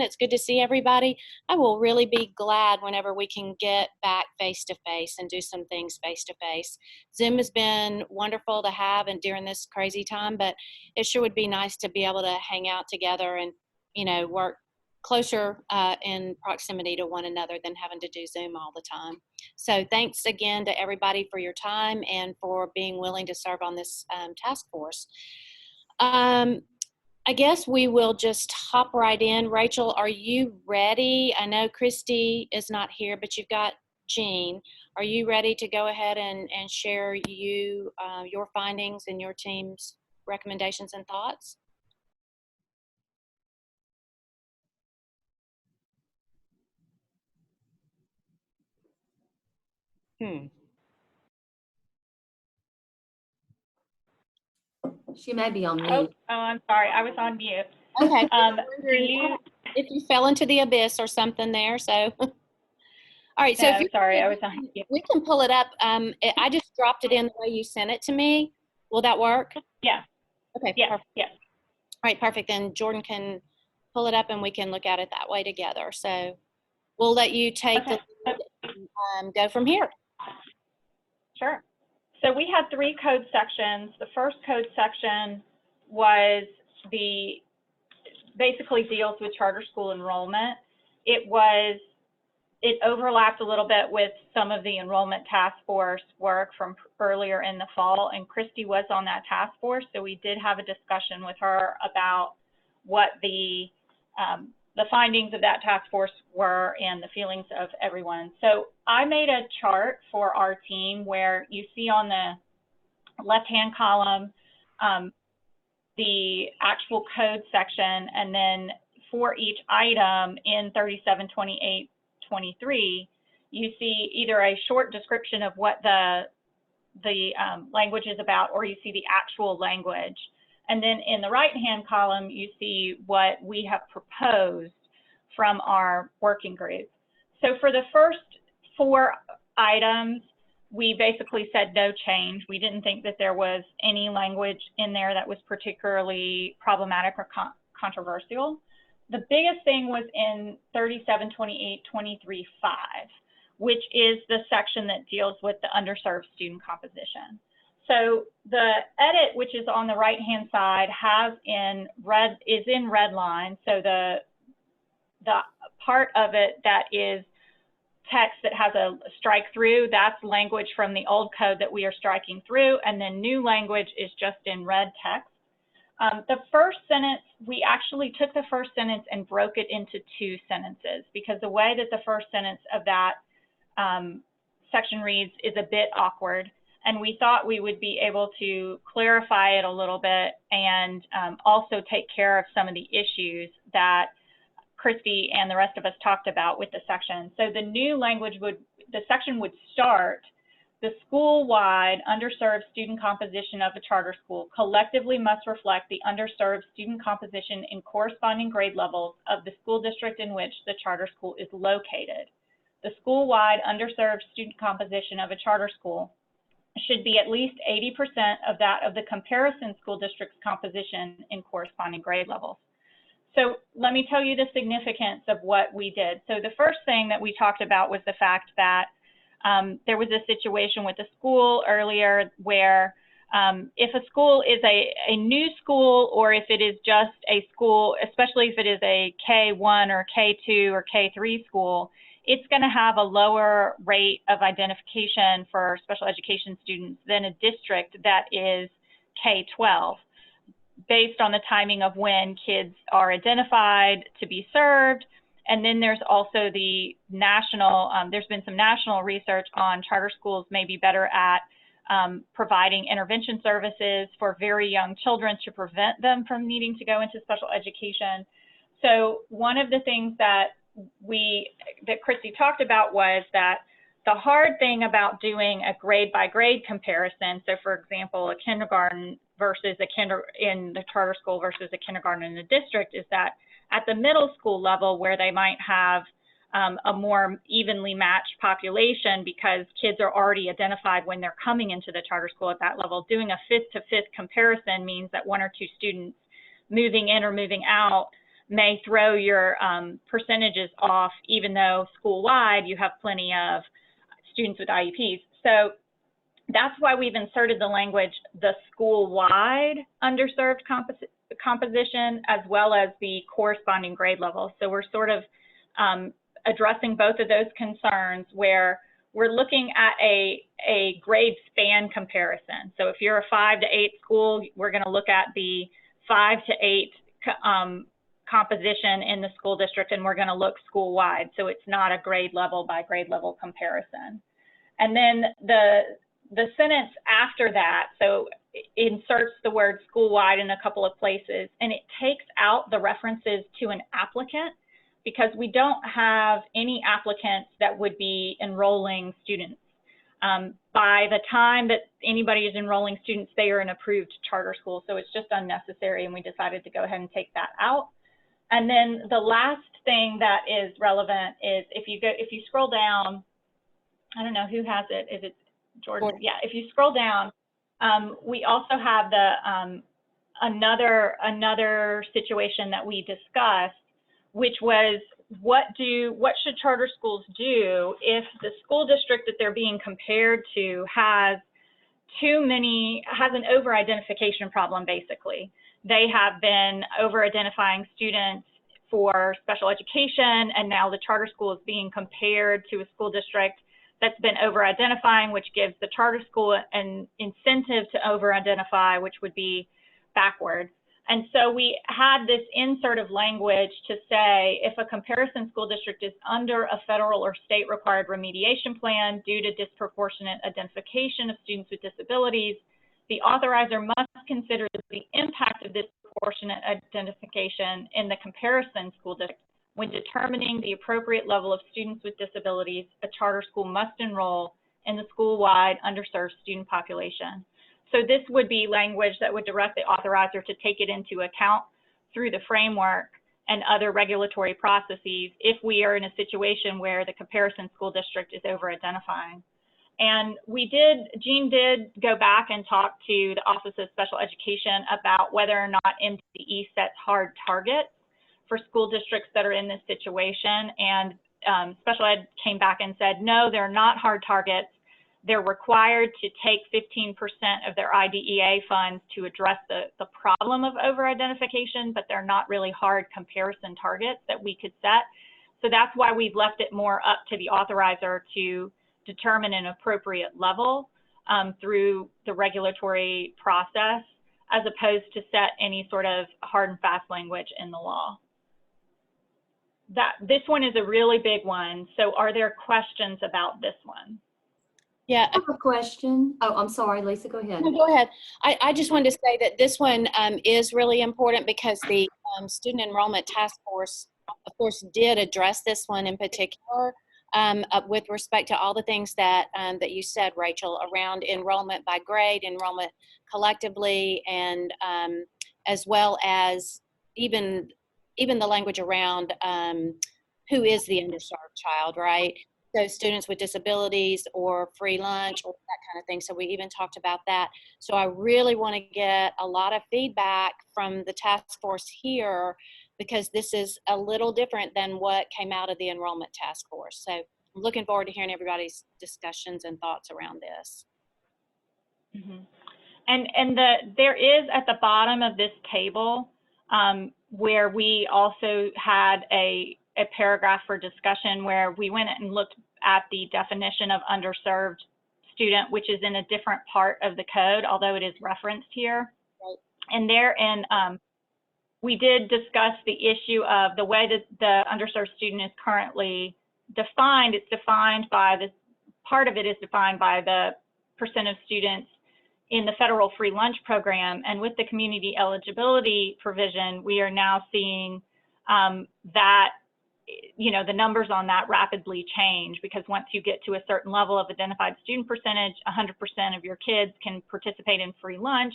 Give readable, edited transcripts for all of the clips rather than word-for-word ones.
It's good to see everybody. I will really be glad whenever we can get back face to face and do some things face to face. Zoom has been wonderful to have and during this crazy time, but it sure would be nice to be able to hang out together and, work closer in proximity to one another than having to do Zoom all the time. So thanks again to everybody for your time and for being willing to serve on this task force. I guess we will just hop right in. Rachel, are you ready? I know Christy is not here, but you've got Jean. Are you ready to go ahead and share your findings and your team's recommendations and thoughts? She may be on mute. Oh, I'm sorry. I was on mute. Okay. If you fell into the abyss or something there, so. All right. So no, sorry, I was on mute. We can pull it up. I just dropped it in the way you sent it to me. Will that work? Yeah. Okay. Yeah. Perfect. Yes. All right. Perfect. Then Jordan can pull it up and we can look at it that way together. So we'll let you take the lead, go from here. Sure. So we had 3 code sections. The first code section was basically deals with charter school enrollment. It overlapped a little bit with some of the enrollment task force work from earlier in the fall, and Christy was on that task force, so we did have a discussion with her about what the findings of that task force were and the feelings of everyone. So I made a chart for our team where you see on the left-hand column the actual code section, and then for each item in 37, 28, 23, you see either a short description of what the language is about, or you see the actual language. And then in the right-hand column, you see what we have proposed from our working group. So for the first 4 items, we basically said no change. We didn't think that there was any language in there that was particularly problematic or controversial. The biggest thing was in 37, 28, 23, 5, which is the section that deals with the underserved student composition. So the edit, which is on the right-hand side, is in red line. So the part of it that is text that has a strike through, that's language from the old code that we are striking through, and then new language is just in red text. The first sentence, we actually took the first sentence and broke it into 2 sentences, because the way that the first sentence of that section reads is a bit awkward, and we thought we would be able to clarify it a little bit and also take care of some of the issues that Christy and the rest of us talked about with the section. So the new language the section would start: the school-wide underserved student composition of a charter school collectively must reflect the underserved student composition in corresponding grade levels of the school district in which the charter school is located. The school-wide underserved student composition of a charter school should be at least 80% of that of the comparison school district's composition in corresponding grade levels. So let me tell you the significance of what we did. So the first thing that we talked about was the fact that there was a situation with a school earlier where if a school is a new school, or if it is just a school, especially if it is a K1 or K2 or K3 school, it's going to have a lower rate of identification for special education students than a district that is K12, based on the timing of when kids are identified to be served. And then there's also the national, there's been some national research on charter schools may be better at providing intervention services for very young children to prevent them from needing to go into special education. So one of the things that Christy talked about was that the hard thing about doing a grade by grade comparison, so for example, a kindergarten versus in the charter school versus a kindergarten in the district, is that at the middle school level, where they might have a more evenly matched population because kids are already identified when they're coming into the charter school at that level, doing a fifth to fifth comparison means that 1 or 2 students moving in or moving out may throw your percentages off, even though school-wide you have plenty of students with IEPs. So that's why we've inserted the language, the school-wide underserved composition, as well as the corresponding grade level. So we're sort of addressing both of those concerns where we're looking at a grade span comparison. So if you're a 5 to 8 school, we're going to look at the 5 to 8 composition in the school district, and we're going to look school-wide. So it's not a grade level by grade level comparison. And then the sentence after that, so it inserts the word school-wide in a couple of places, and it takes out the references to an applicant, because we don't have any applicants that would be enrolling students. By the time that anybody is enrolling students, they are an approved charter school, so it's just unnecessary, and we decided to go ahead and take that out. And then the last thing that is relevant is if you scroll down, I don't know who has it. Is it Jordan? Yeah. If you scroll down, we also have the another situation that we discussed, which was what should charter schools do if the school district that they're being compared to has an over-identification problem, basically. They have been over-identifying students for special education, and now the charter school is being compared to a school district that's been over-identifying, which gives the charter school an incentive to over-identify, which would be backwards. And so we had this insert of language to say if a comparison school district is under a federal or state required remediation plan due to disproportionate identification of students with disabilities, the authorizer must consider the impact of disproportionate identification in the comparison school district. When determining the appropriate level of students with disabilities, a charter school must enroll in the school-wide underserved student population. So this would be language that would direct the authorizer to take it into account through the framework and other regulatory processes if we are in a situation where the comparison school district is over-identifying. And Jean did go back and talk to the Office of Special Education about whether or not MDE sets hard targets for school districts that are in this situation. And Special Ed came back and said, no, they're not hard targets. They're required to take 15% of their IDEA funds to address the problem of over-identification, but they're not really hard comparison targets that we could set. So that's why we've left it more up to the authorizer to determine an appropriate level through the regulatory process, as opposed to set any sort of hard and fast language in the law. This one is a really big one. So are there questions about this one? Yeah. I have a question. Oh, I'm sorry, Lisa, go ahead. No, go ahead. I just wanted to say that this one is really important because the Student Enrollment Task Force, of course, did address this one in particular with respect to all the things that that you said, Rachel, around enrollment by grade, enrollment collectively, and as well as even the language around who is the underserved child, right? So students with disabilities or free lunch or that kind of thing. So we even talked about that. So I really want to get a lot of feedback from the task force here because this is a little different than what came out of the enrollment task force. So I'm looking forward to hearing everybody's discussions and thoughts around this. Mm-hmm. And there is at the bottom of this table where we also had a paragraph for discussion where we went and looked at the definition of underserved student, which is in a different part of the code, although it is referenced here. Right. And therein, we did discuss the issue of the way that the underserved student is currently defined. It's defined by part of it is defined by the percent of students in the federal free lunch program. And with the community eligibility provision, we are now seeing that the numbers on that rapidly change, because once you get to a certain level of identified student percentage, 100% of your kids can participate in free lunch.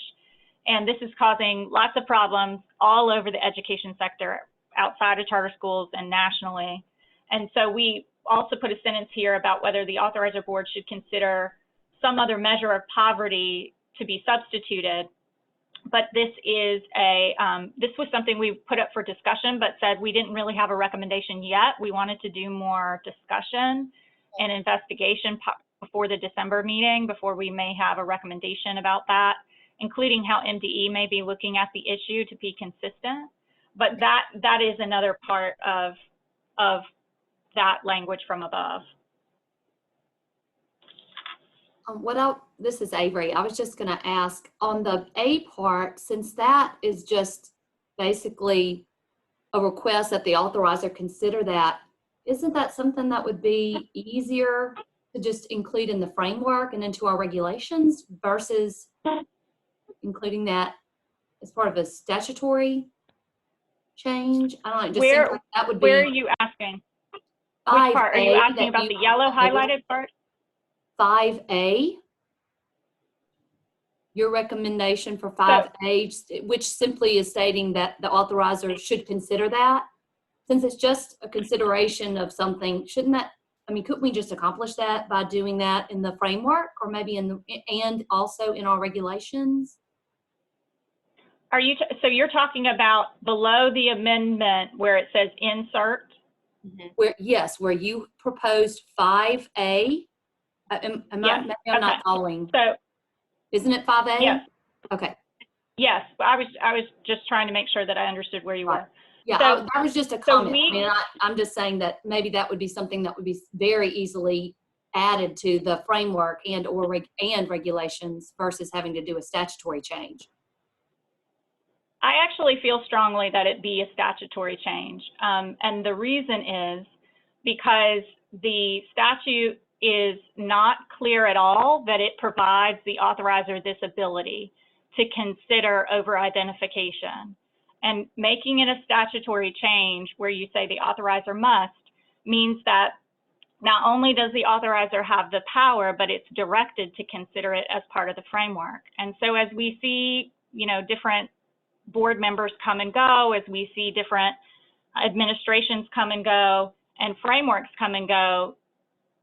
And this is causing lots of problems all over the education sector, outside of charter schools and nationally. And so we also put a sentence here about whether the authorizer board should consider some other measure of poverty to be substituted but this is this was something we put up for discussion, but said we didn't really have a recommendation yet. We wanted to do more discussion and investigation before the December meeting, before we may have a recommendation about that, including how MDE may be looking at the issue to be consistent. But that is another part of that language from above. This is Avery. I was just going to ask on the A part, since that is just basically a request that the authorizer consider that, isn't that something that would be easier to just include in the framework and into our regulations versus including that as part of a statutory change? I don't know. It just seems like that would be. Where are you asking? Which part? Are you asking about the yellow highlighted part? 5A. Your recommendation for 5A, which simply is stating that the authorizer should consider that. Since it's just a consideration of something, shouldn't that, I mean, couldn't we just accomplish that by doing that in the framework or maybe and also in our regulations? Are you, so you're talking about below the amendment where it says insert? Where, yes, where you proposed 5A. Maybe I'm not following. So, isn't it 5A? Yes. Okay. Yes, I was just trying to make sure that I understood where you were. Yeah, so, that was just a comment. I mean, I'm just saying that maybe that would be something that would be very easily added to the framework and regulations versus having to do a statutory change. I actually feel strongly that it be a statutory change. And the reason is because the statute is not clear at all that it provides the authorizer this ability to consider over-identification. And making it a statutory change where you say the authorizer must means that not only does the authorizer have the power, but it's directed to consider it as part of the framework. And so as we see, you know, different board members come and go, as we see different administrations come and go, and frameworks come and go,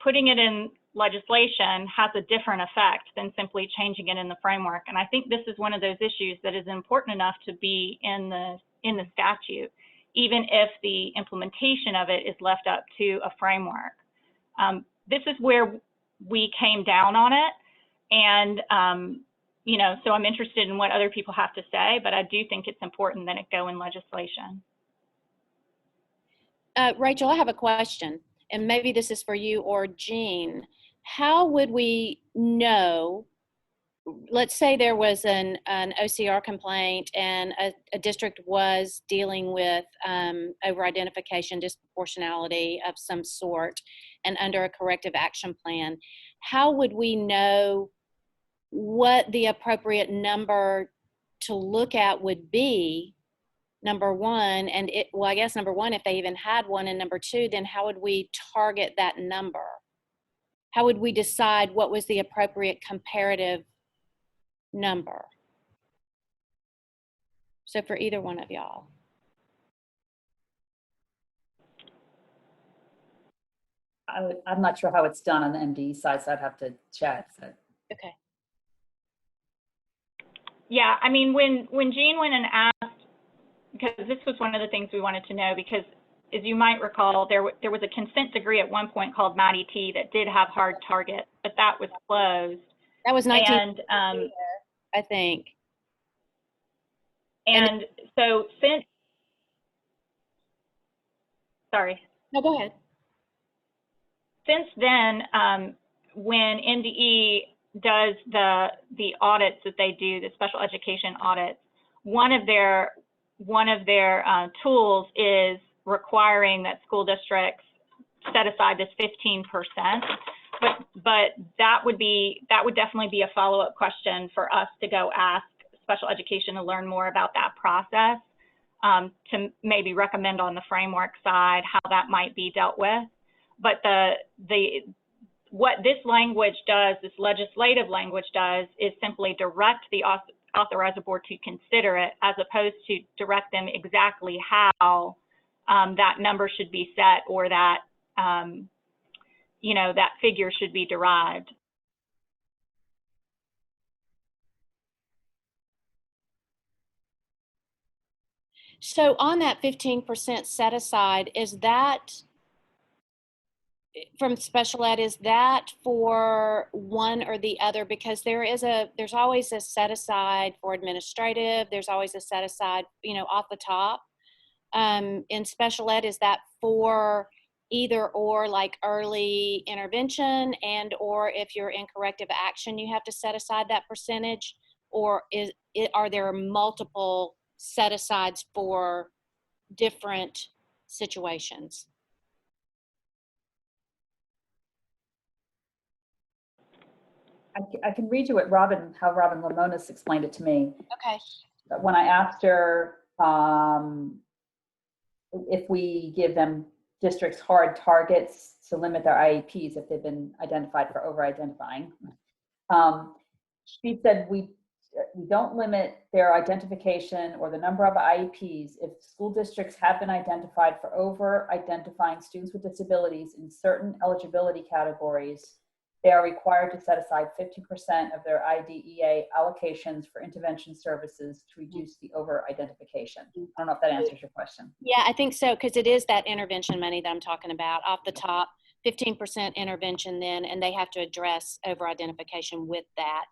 putting it in legislation has a different effect than simply changing it in the framework. And I think this is one of those issues that is important enough to be in the statute, even if the implementation of it is left up to a framework. This is where we came down on it. And, you know, so I'm interested in what other people have to say, but I do think it's important that it go in legislation. Rachel, I have a question, and maybe this is for you or Jean. How would we know, let's say there was an OCR complaint and a district was dealing with over-identification, disproportionality of some sort, and under a corrective action plan, how would we know what the appropriate number to look at would be, number one, and well, I guess number one, if they even had one, and number two, then how would we target that number? How would we decide what was the appropriate comparative number? So for either one of y'all. I'm not sure how it's done on the MDE side, so I'd have to check. So. Okay. Yeah, I mean, when Jean went and asked, because this was one of the things we wanted to know, because as you might recall, there was a consent decree at one point called Matty T that did have hard target, but that was closed. That was 19, and I think. And so since, sorry. No, go ahead. Since then, when MDE does the audits that they do, the special education audits, one of their tools is requiring that school districts set aside this 15%. But that would definitely be a follow-up question for us to go ask special education to learn more about that process, to maybe recommend on the framework side how that might be dealt with. But what this language does, this legislative language does, is simply direct the authorizer board to consider it, as opposed to direct them exactly how that number should be set, or that you know, that figure should be derived. So on that 15% set aside, is that from special ed, is that for one or the other? Because there's always a set aside for administrative, there's always a set aside, off the top. In special ed, is that for either or, like early intervention, and or if you're in corrective action, you have to set aside that percentage? Or are there multiple set asides for different situations? I can read you how Robin Lamonis explained it to me. Okay. But when I asked her if we give them districts hard targets to limit their IEPs if they've been identified for over-identifying, she said we don't limit their identification or the number of IEPs if school districts have been identified for over-identifying students with disabilities in certain eligibility categories. They are required to set aside 50% of their IDEA allocations for intervention services to reduce the over-identification. I don't know if that answers your question. Yeah, I think so, because it is that intervention money that I'm talking about off the top, 15% intervention then, and they have to address over-identification with that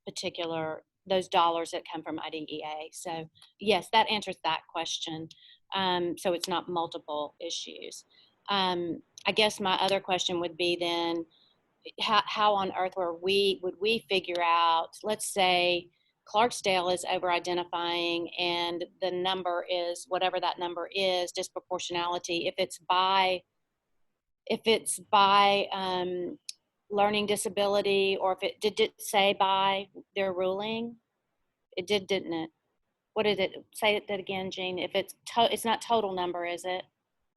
particular, those dollars that come from IDEA. So yes, that answers that question. So it's not multiple issues. I guess my other question would be then, how on earth would we figure out, let's say Clarksdale is over identifying and the number is whatever that number is, disproportionality, if it's by learning disability, or if did it say by their ruling? It did, didn't it? What did it say that again, Jean? If it's not total number, is it?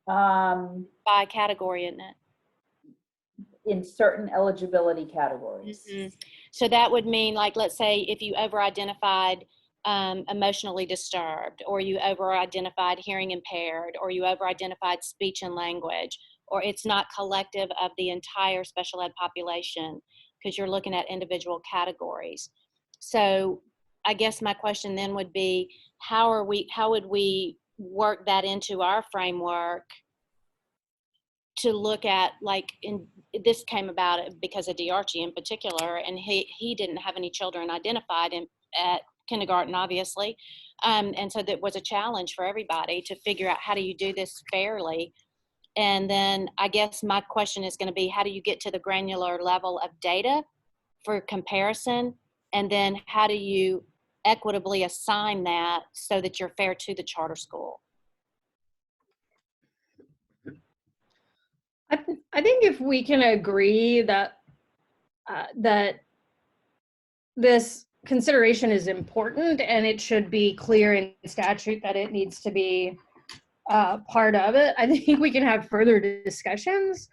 By category, isn't it? In certain eligibility categories. Mm-hmm. So that would mean, like, let's say if you over-identified emotionally disturbed, or you over-identified hearing impaired, or you over-identified speech and language, or it's not collective of the entire special ed population, because you're looking at individual categories. So I guess my question then would be, how would we work that into our framework to look at, like, this came about because of D'Archie in particular, and he didn't have any children identified at kindergarten, obviously. And so that was a challenge for everybody to figure out, how do you do this fairly? And then I guess my question is going to be, how do you get to the granular level of data for comparison? And then how do you equitably assign that so that you're fair to the charter school? I think if we can agree that that this consideration is important and it should be clear in statute that it needs to be part of it, I think we can have further discussions.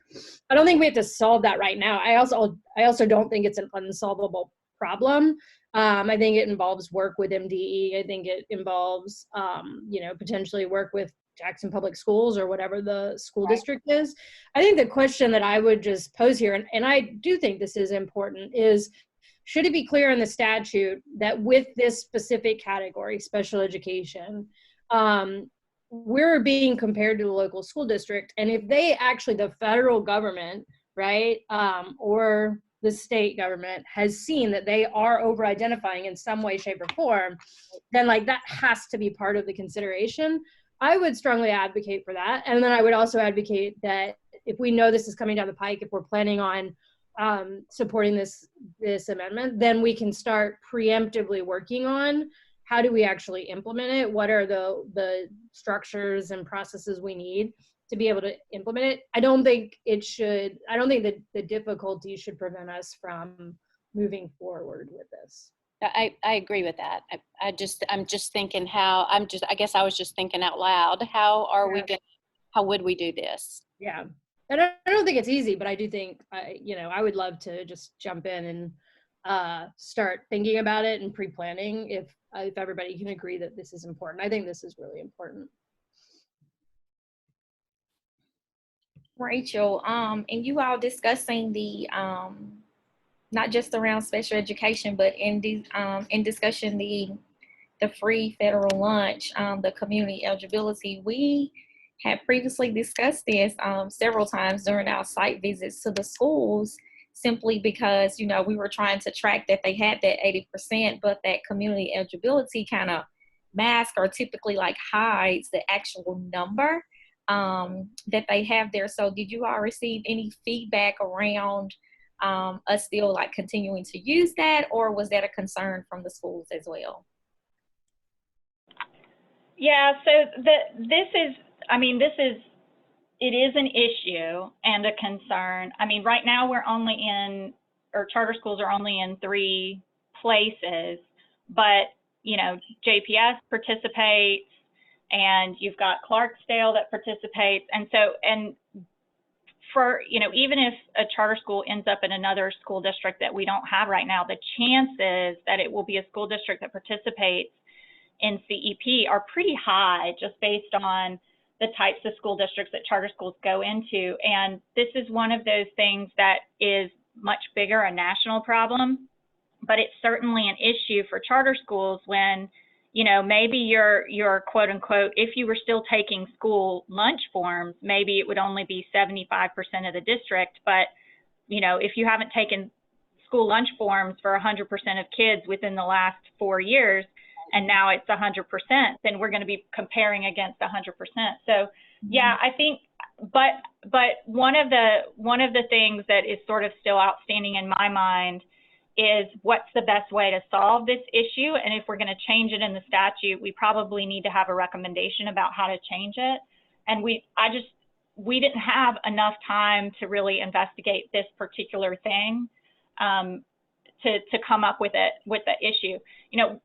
I don't think we have to solve that right now. I also don't think it's an unsolvable problem. I think it involves work with MDE. I think it involves, potentially work with Jackson Public Schools or whatever the school district is. I think the question that I would just pose here, and I do think this is important, is should it be clear in the statute that with this specific category, special education, we're being compared to the local school district, and if they actually, the federal government, right, or the state government has seen that they are over-identifying in some way, shape, or form, then like that has to be part of the consideration. I would strongly advocate for that. And then I would also advocate that if we know this is coming down the pike, if we're planning on supporting this amendment, then we can start preemptively working on how do we actually implement it? What are the structures and processes we need to be able to implement it? I don't think that the difficulty should prevent us from moving forward with this. I agree with that. I'm just thinking I guess I was just thinking out loud, how would we do this? Yeah. And I don't think it's easy, but I do think, I would love to just jump in and start thinking about it and pre-planning if everybody can agree that this is important. I think this is really important. Rachel, and you all discussing the not just around special education, but in discussion the the free federal lunch, the community eligibility, we had previously discussed this several times during our site visits to the schools, simply because, you know, we were trying to track that they had that 80%, but that community eligibility kind of masks or typically like hides the actual number that they have there. So did you all receive any feedback around us still like continuing to use that, or was that a concern from the schools as well? Yeah, so it is an issue and a concern. I mean, right now charter schools are only in 3 places, but, you know, JPS participates, and you've got Clarksdale that participates. And for, you know, even if a charter school ends up in another school district that we don't have right now, the chances that it will be a school district that participates in CEP are pretty high, just based on the types of school districts that charter schools go into. And this is one of those things that is much bigger, a national problem, but it's certainly an issue for charter schools when, you know, maybe your quote unquote, if you were still taking school lunch forms, maybe it would only be 75% of the district. But, you know, if you haven't taken school lunch forms for 100% of kids within the last 4 years, and now it's 100%, then we're going to be comparing against 100%. So yeah, I think, but one of the things that is sort of still outstanding in my mind is what's the best way to solve this issue. And if we're going to change it in the statute, we probably need to have a recommendation about how to change it. And we didn't have enough time to really investigate this particular thing to come up with the issue. You know,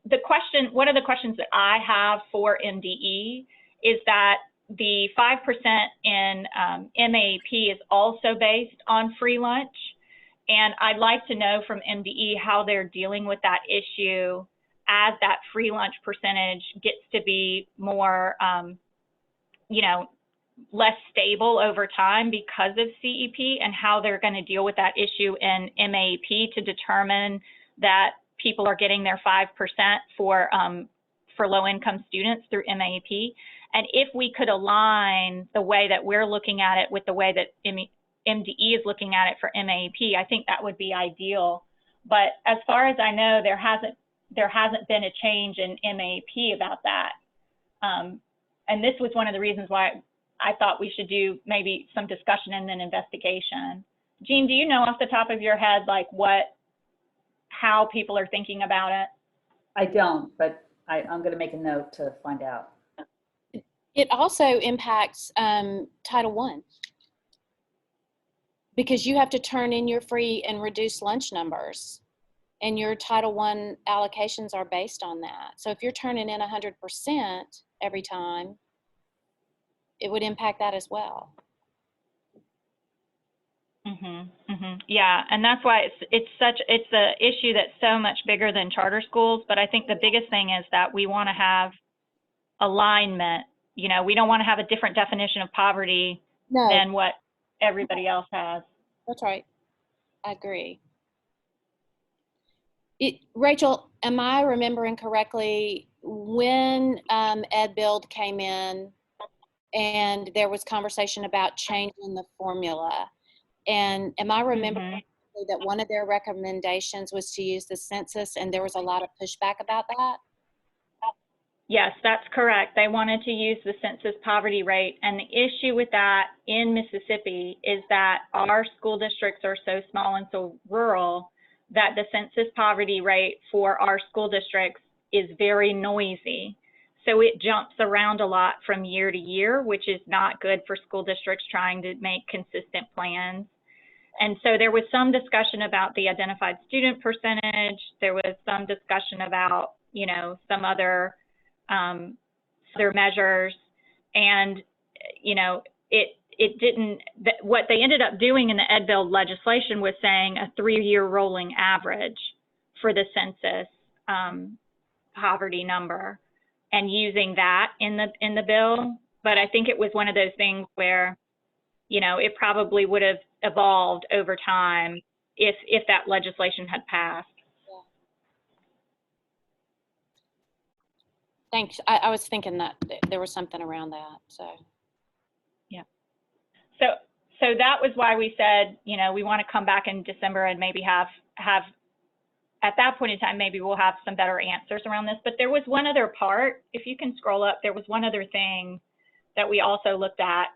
one of the questions that I have for MDE is that the 5% in MAP is also based on free lunch. And I'd like to know from MDE how they're dealing with that issue as that free lunch percentage gets to be more, you know, less stable over time because of CEP, and how they're going to deal with that issue in MAP to determine that people are getting their 5% for low-income students through MAP. And if we could align the way that we're looking at it with the way that MDE is looking at it for MAP, I think that would be ideal. But as far as I know, there hasn't been a change in MAP about that. And this was one of the reasons why I thought we should do maybe some discussion and then investigation. Jean, do you know off the top of your head, like how people are thinking about it? I don't, but I'm going to make a note to find out. It also impacts Title I, because you have to turn in your free and reduced lunch numbers, and your Title I allocations are based on that. So if you're turning in 100% every time, it would impact that as well. Yeah, and that's why it's an issue that's so much bigger than charter schools. But I think the biggest thing is that we want to have alignment. You know, we don't want to have a different definition of poverty than what everybody else has. That's right. I agree. Rachel, am I remembering correctly when Ed Build came in and there was conversation about changing the formula? And am I remembering correctly that one of their recommendations was to use the census, and there was a lot of pushback about that? Yes, that's correct. They wanted to use the census poverty rate. And the issue with that in Mississippi is that our school districts are so small and so rural that the census poverty rate for our school districts is very noisy. So it jumps around a lot from year to year, which is not good for school districts trying to make consistent plans. And so there was some discussion about the identified student percentage. There was some discussion about, you know, some other measures. And, you know, what they ended up doing in the Ed Build legislation was saying a 3-year rolling average for the census poverty number, and using that in the bill. But I think it was one of those things where, you know, it probably would have evolved over time if that legislation had passed. Thanks. I was thinking that there was something around that, so. So that was why we said, you know, we want to come back in December and maybe have at that point in time, maybe we'll have some better answers around this. But there was one other part, if you can scroll up, there was one other thing that we also looked at.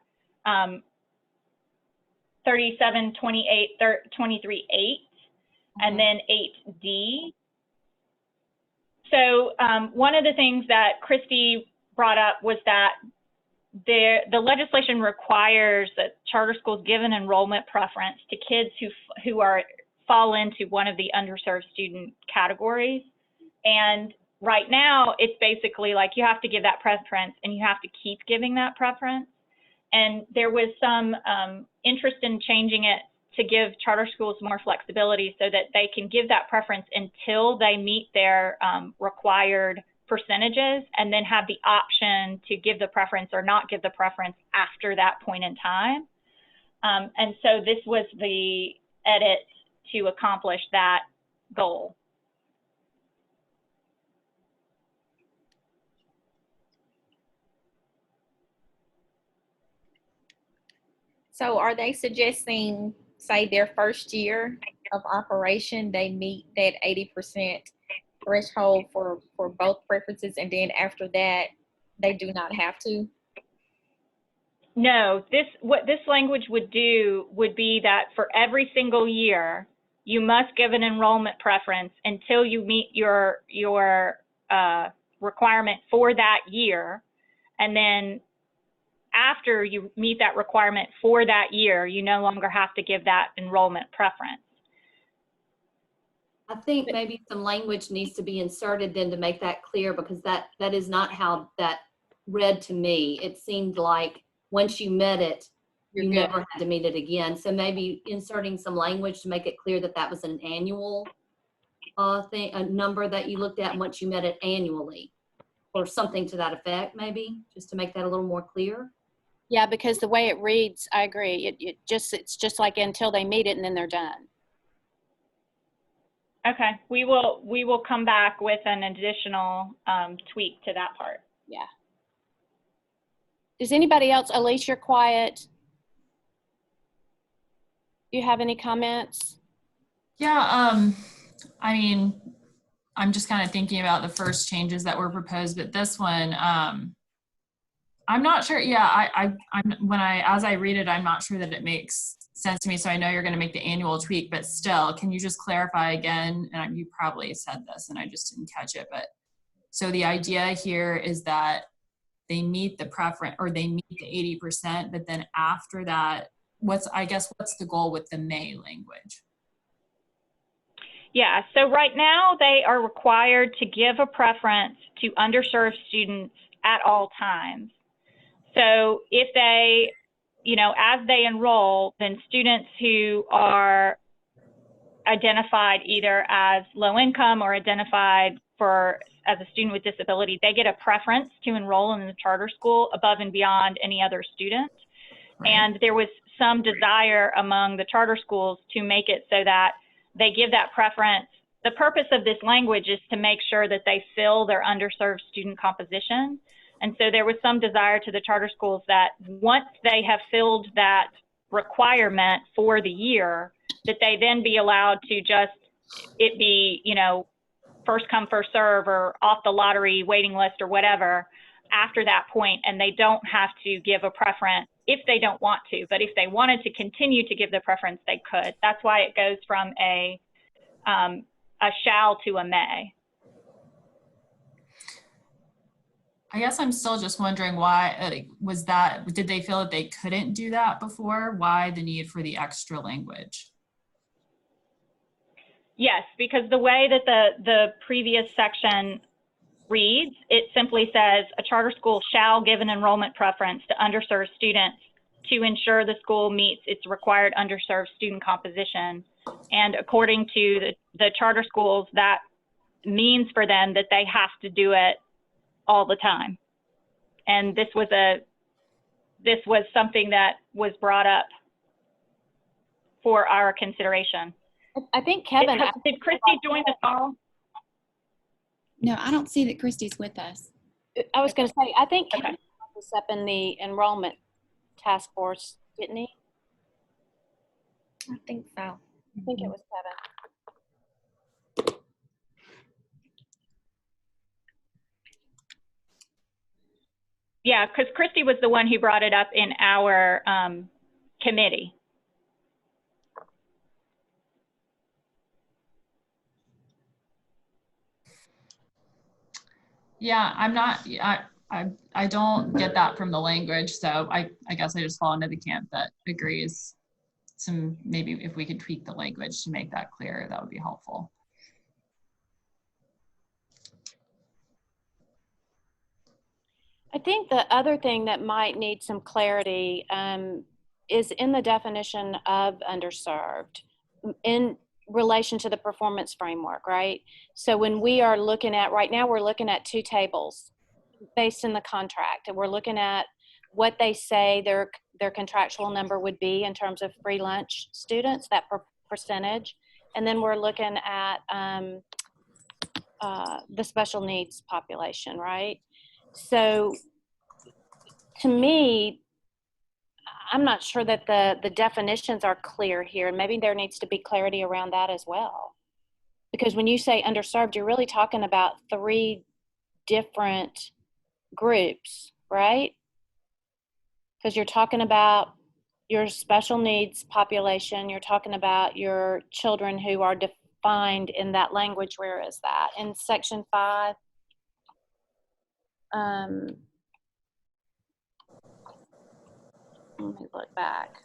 37, 28, 23, 8, and then 8D. So one of the things that Christy brought up was that the legislation requires that charter schools give an enrollment preference to kids who fall into one of the underserved student categories. And right now, it's basically like you have to give that preference and you have to keep giving that preference. And there was some interest in changing it to give charter schools more flexibility so that they can give that preference until they meet their required percentages, and then have the option to give the preference or not give the preference after that point in time. And so this was the edit to accomplish that goal. So are they suggesting, say, their first year of operation, they meet that 80% threshold for both preferences, and then after that, they do not have to? No, what this language would do would be that for every single year, you must give an enrollment preference until you meet your requirement for that year. And then after you meet that requirement for that year, you no longer have to give that enrollment preference. I think maybe some language needs to be inserted then to make that clear, because that is not how that read to me. It seemed like once you met it, you never had to meet it again. So maybe inserting some language to make it clear that that was an annual thing, a number that you looked at, and once you met it annually, or something to that effect, maybe, just to make that a little more clear. Yeah, because the way it reads, I agree. It's just like until they meet it and then they're done. Okay, we will come back with an additional tweak to that part. Yeah. Does anybody else? Elise, you're quiet. Do you have any comments? Yeah, I mean, I'm just kind of thinking about the first changes that were proposed, but this one, I'm not sure. Yeah, as I read it, I'm not sure that it makes sense to me. So I know you're going to make the annual tweak, but still, can you just clarify again? And you probably said this and I just didn't catch it, but so the idea here is that they meet the preference, or they meet the 80%, but then after that, what's the goal with the may language? Yeah, so right now they are required to give a preference to underserved students at all times. So if they, as they enroll, then students who are identified either as low income or identified as a student with disability, they get a preference to enroll in the charter school above and beyond any other student. Right. And there was some desire among the charter schools to make it so that they give that preference. The purpose of this language is to make sure that they fill their underserved student composition. And so there was some desire to the charter schools that once they have filled that requirement for the year, that they then be allowed to it be, first come, first serve, or off the lottery waiting list or whatever after that point, and they don't have to give a preference if they don't want to. But if they wanted to continue to give the preference, they could. That's why it goes from a shall to a may. I guess I'm still just wondering why did they feel that they couldn't do that before? Why the need for the extra language? Yes, because the way that the previous section reads, it simply says a charter school shall give an enrollment preference to underserved students to ensure the school meets its required underserved student composition. And according to the charter schools, that means for them that they have to do it all the time. And this was something that was brought up for our consideration. I think Kevin. Did Christy join the call? No, I don't see that Christy's with us. I was going to say, I think Okay. Kevin was up in the enrollment task force, didn't he? I think so. I think it was Kevin. Yeah, because Christy was the one who brought it up in our committee. Yeah, I'm not, I don't get that from the language, so I guess I just fall into the camp that agrees. Some, maybe if we could tweak the language to make that clear, that would be helpful. I think the other thing that might need some clarity is in the definition of underserved in relation to the performance framework, right? So when we are looking at, right now, we're looking at two tables based in the contract, and we're looking at what they say their contractual number would be in terms of free lunch students, that percentage. And then we're looking at the special needs population, right? So to me, I'm not sure that the definitions are clear here, and maybe there needs to be clarity around that as well. Because when you say underserved, you're really talking about 3 different groups, right? Because you're talking about your special needs population, you're talking about your children who are defined in that language. Where is that? In section 5. Let me look back.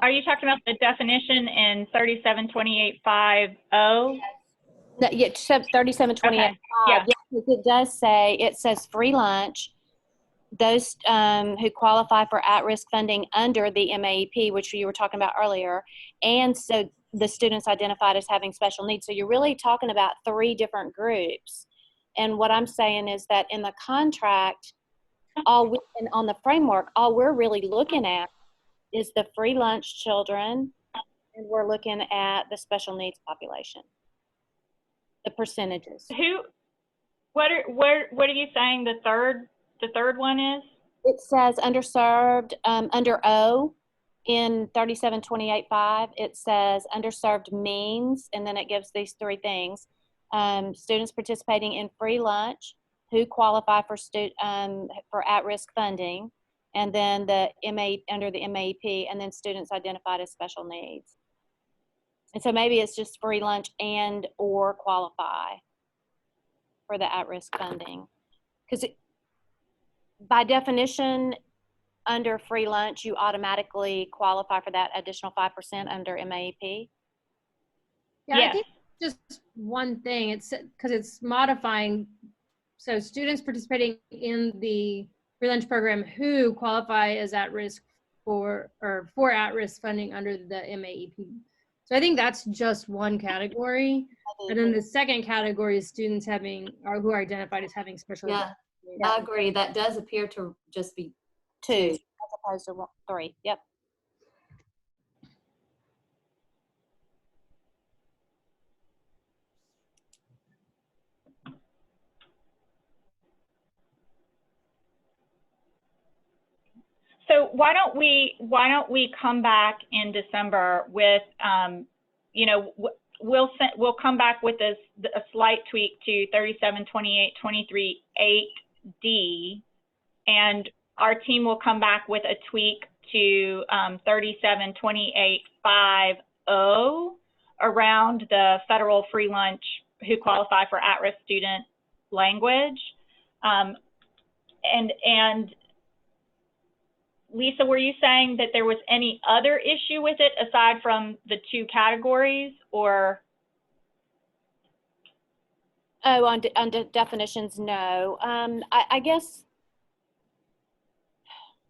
Are you talking about the definition in 372850? No, yeah, 3728. Okay, yeah. Yes, it does say, it says free lunch. Those who qualify for at-risk funding under the MAEP, which you were talking about earlier, and so the students identified as having special needs. So you're really talking about 3 different groups. And what I'm saying is that in the contract, and on the framework, all we're really looking at is the free lunch children, and we're looking at the special needs population, the percentages. What are you saying the third one is? It says underserved, under O in 3728.5, it says underserved means, and then it gives these 3 things. Students participating in free lunch who qualify for at-risk funding, and then the under the MAEP, and then students identified as special needs. And so maybe it's just free lunch and or qualify for the at-risk funding. Because by definition, under free lunch, you automatically qualify for that additional 5% under MAEP. Yeah, Yes. I think just one thing, it's because it's modifying. So students participating in the free lunch program who qualify as at risk for at-risk funding under the MAEP. So I think that's just one category. And then the second category is students who are identified as having special Yeah, needs. I agree. That does appear to just be 2 as opposed to 3. Yep. So why don't we come back in December with we'll come back with a slight tweak to 3728.23.8D, and our team will come back with a tweak to 3728.50 around the federal free lunch who qualify for at-risk student language. And Lisa, were you saying that there was any other issue with it aside from the 2 categories, or? Oh, on definitions, no. I guess,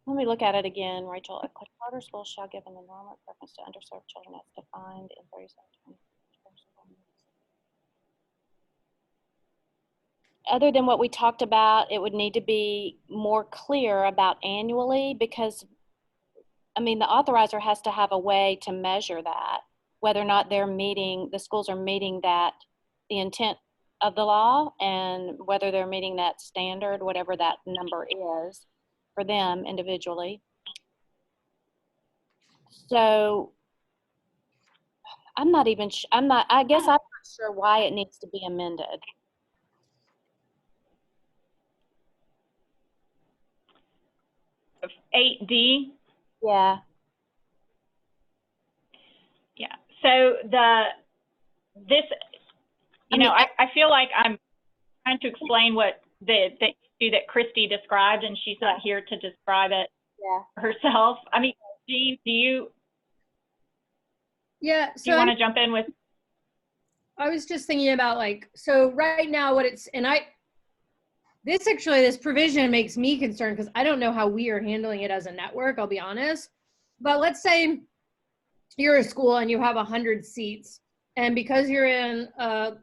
let me look at it again, Rachel. A charter school shall give an enrollment preference to underserved children as defined in 3720. Other than what we talked about, it would need to be more clear about annually, because, I mean, the authorizer has to have a way to measure that, whether or not the schools are meeting that the intent of the law and whether they're meeting that standard, whatever that number is for them individually. So I'm not even, I guess I'm not sure why it needs to be amended. Of 8D. Yeah. Yeah. So this, you know, I feel like I'm trying to explain what the issue that Christy described, and she's not here to describe it herself. I mean, Jean, do you Yeah, do you want to jump in with? I was just thinking about like, so right now what it's, and this provision makes me concerned because I don't know how we are handling it as a network, I'll be honest. But let's say you're a school and you have 100 seats, and because you're in a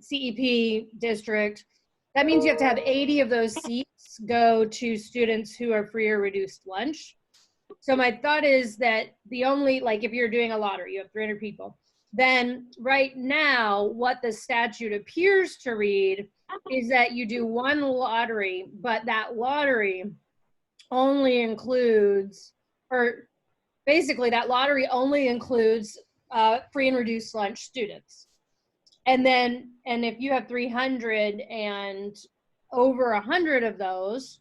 CEP district, that means you have to have 80 of those seats go to students who are free or reduced lunch. So my thought is that the only, like if you're doing a lottery, you have 300 people, then right now what the statute appears to read is that you do one lottery, but that lottery only includes, or basically that lottery only includes free and reduced lunch students. And if you have 300 and over 100 of those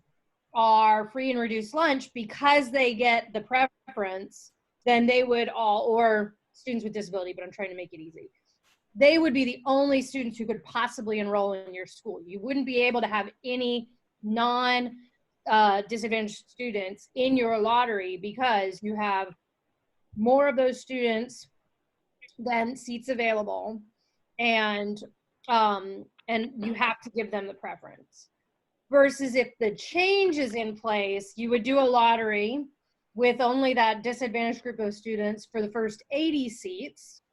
are free and reduced lunch, because they get the preference, then they would all, or students with disability, but I'm trying to make it easy, they would be the only students who could possibly enroll in your school. You wouldn't be able to have any non-disadvantaged students in your lottery because you have more of those students than seats available, and you have to give them the preference. Versus if the change is in place, you would do a lottery with only that disadvantaged group of students for the first 80 seats.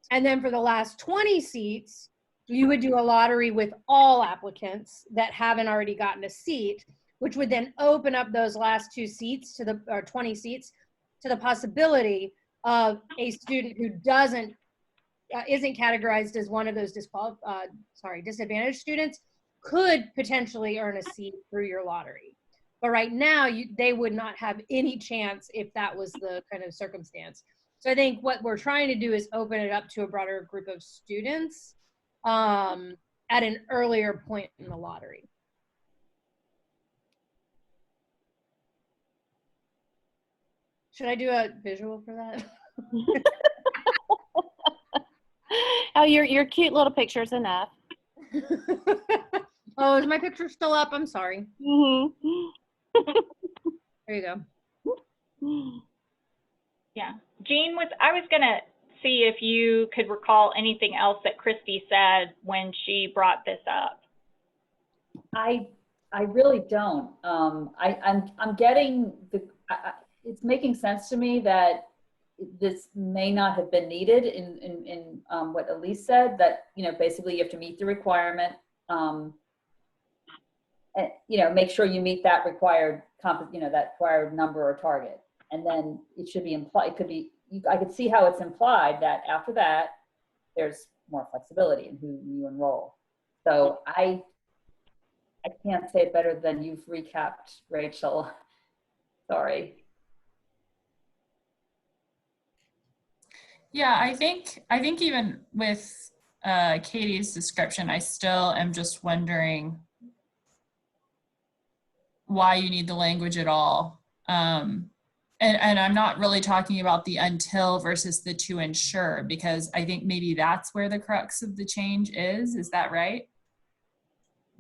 And then for the last 20 seats, you would do a lottery with all applicants that haven't already gotten a seat, which would then open up those last 2 seats to the, or 20 seats, to the possibility of a student who isn't categorized as one of those disadvantaged students could potentially earn a seat through your lottery. But right now, they would not have any chance if that was the kind of circumstance. So I think what we're trying to do is open it up to a broader group of students at an earlier point in the lottery. Should I do a visual for that? Oh, your cute little picture is enough. Oh, is my picture still up? I'm sorry. Mm-hmm. There you go. Yeah, Jean, I was gonna see if you could recall anything else that Christy said when she brought this up. I really don't. I'm getting it's making sense to me that this may not have been needed in what Elise said, that, you know, basically you have to meet the requirement, and, you know, make sure you meet that required, that required number or target. And then it should be implied, it could be, I could see how it's implied that after that, there's more flexibility in who you enroll. So I can't say it better than you've recapped, Rachel. Sorry. Yeah, I think even with Katie's description, I still am just wondering why you need the language at all. And I'm not really talking about the until versus the to ensure, because I think maybe that's where the crux of the change is. Is that right?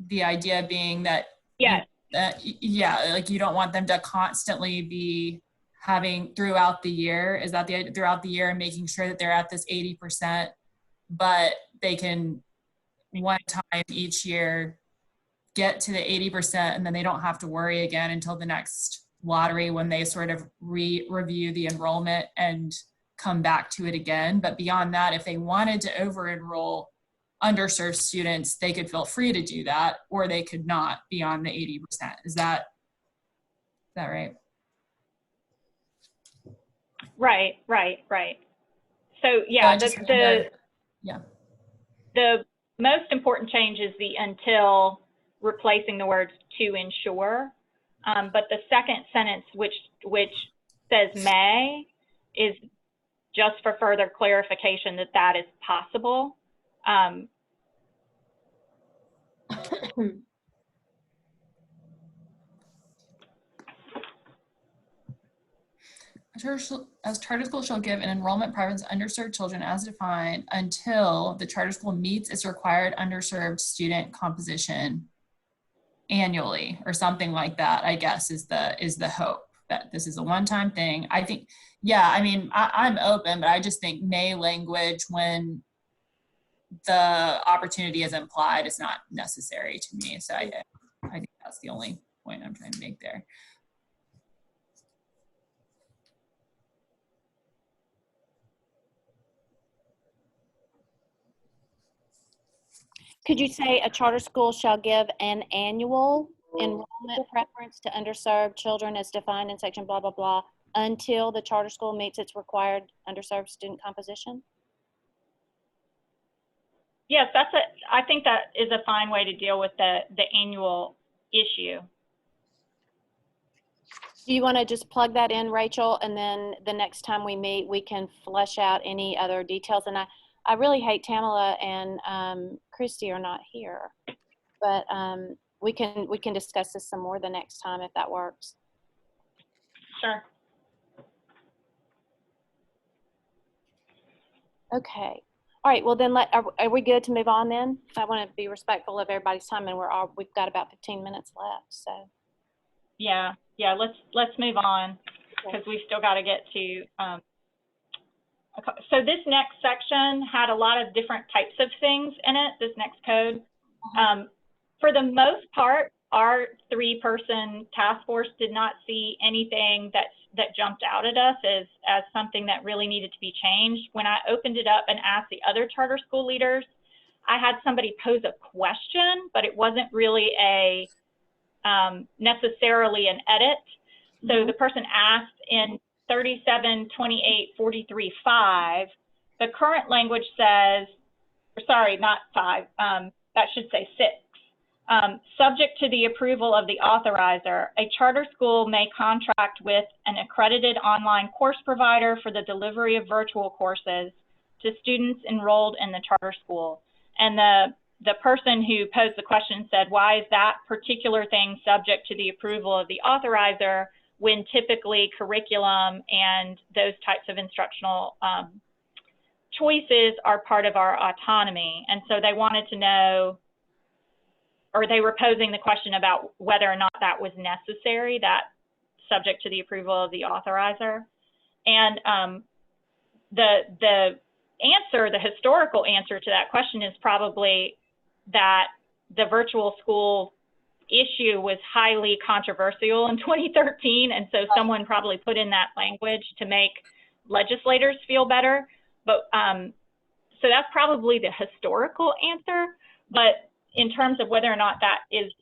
The idea being that, Yes. Like you don't want them to constantly be having throughout the year. Is that the throughout the year and making sure that they're at this 80%, but they can one time each year get to the 80%, and then they don't have to worry again until the next lottery when they sort of review the enrollment and come back to it again. But beyond that, if they wanted to over enroll underserved students, they could feel free to do that, or they could not beyond the 80%. Is that right? Right. So yeah, Yeah. The most important change is the until, replacing the words to ensure. But the second sentence, which says may, is just for further clarification that that is possible. As charter school shall give an enrollment preference to underserved children as defined until the charter school meets its required underserved student composition annually, or something like that, I guess is the hope, that this is a one-time thing. I think, yeah, I mean, I'm open, but I just think may language when the opportunity is implied is not necessary to me. So I think that's the only point I'm trying to make there. Could you say a charter school shall give an annual enrollment preference to underserved children as defined in section blah, blah, blah, until the charter school meets its required underserved student composition? Yes, I think that is a fine way to deal with the annual issue. Do you want to just plug that in, Rachel, and then the next time we meet, we can flesh out any other details? And I really hate Tamala and Christy are not here, but we can discuss this some more the next time if that works. Sure. Okay. All right. Well, then are we good to move on then? I want to be respectful of everybody's time, and we've got about 15 minutes left. So. Yeah. Let's move on because we've still got to get to. So this next section had a lot of different types of things in it. This next code, for the most part, our 3-person task force did not see anything that jumped out at us as something that really needed to be changed. When I opened it up and asked the other charter school leaders, I had somebody pose a question, but it wasn't really a necessarily an edit. So the person asked in 372843.5, the current language says, or sorry, not 5, that should say 6. Subject to the approval of the authorizer, a charter school may contract with an accredited online course provider for the delivery of virtual courses to students enrolled in the charter school. And the person who posed the question said, why is that particular thing subject to the approval of the authorizer when typically curriculum and those types of instructional choices are part of our autonomy? And so they wanted to know, or they were posing the question about whether or not that was necessary, that subject to the approval of the authorizer. And the answer, the historical answer to that question is probably that the virtual school issue was highly controversial in 2013, and so someone probably put in that language to make legislators feel better. But so that's probably the historical answer. But in terms of whether or not that is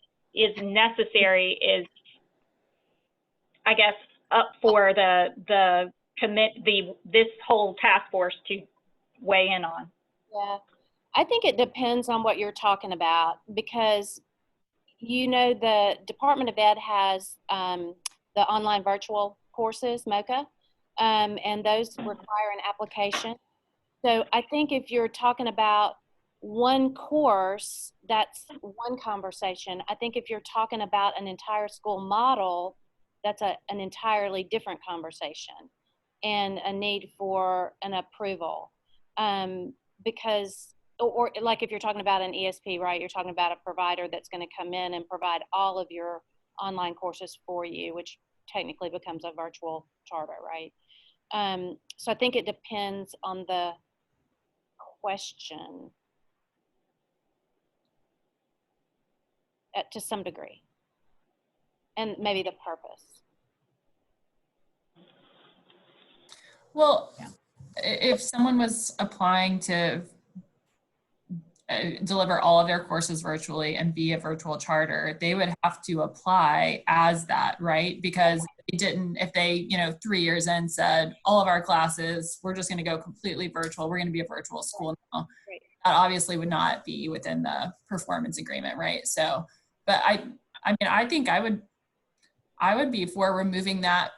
necessary is, I guess, up for this whole task force to weigh in on. Yeah, I think it depends on what you're talking about, because the Department of Ed has the online virtual courses, MOCA, and those require an application. So I think if you're talking about one course, that's one conversation. I think if you're talking about an entire school model, that's an entirely different conversation and a need for an approval. Because, or like if you're talking about an ESP, right, you're talking about a provider that's going to come in and provide all of your online courses for you, which technically becomes a virtual charter, right? So I think it depends on the question to some degree, and maybe the purpose. Well, if someone was applying to deliver all of their courses virtually and be a virtual charter, they would have to apply as that, right? Because they didn't, if they, 3 years in said, all of our classes, we're just going to go completely virtual, we're going to be a virtual school now. Right. That obviously would not be within the performance agreement, right? So, but I think I would be for removing that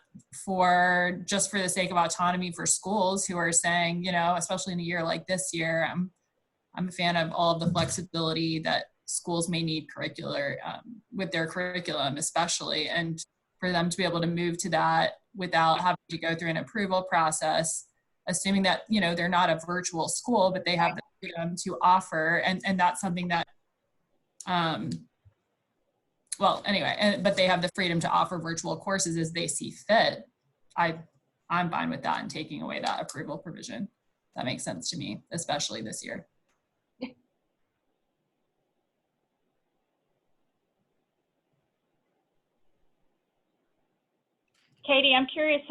for the sake of autonomy for schools who are saying, especially in a year like this year, I'm a fan of all of the flexibility that schools may need with their curriculum, especially, and for them to be able to move to that without having to go through an approval process, assuming that, they're not a virtual school, but they have the freedom to offer. And that's something that, but they have the freedom to offer virtual courses as they see fit. I'm fine with that and taking away that approval provision. That makes sense to me, especially this year. Katie, I'm curious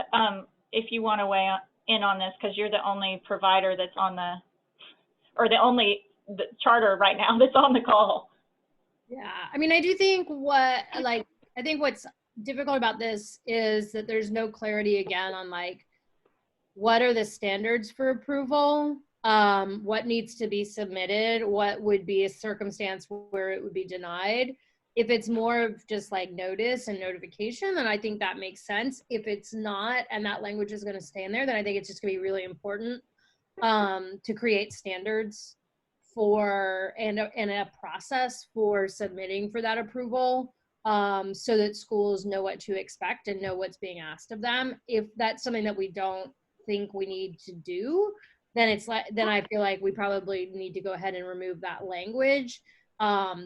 if you want to weigh in on this, because you're the only provider that's the only charter right now that's on the call. Yeah, I mean, I do think I think what's difficult about this is that there's no clarity again on what are the standards for approval, what needs to be submitted, what would be a circumstance where it would be denied. If it's more of just notice and notification, then I think that makes sense. If it's not, and that language is going to stay in there, then I think it's just going to be really important to create standards for and a process for submitting for that approval, so that schools know what to expect and know what's being asked of them. If that's something that we don't think we need to do, then then I feel like we probably need to go ahead and remove that language.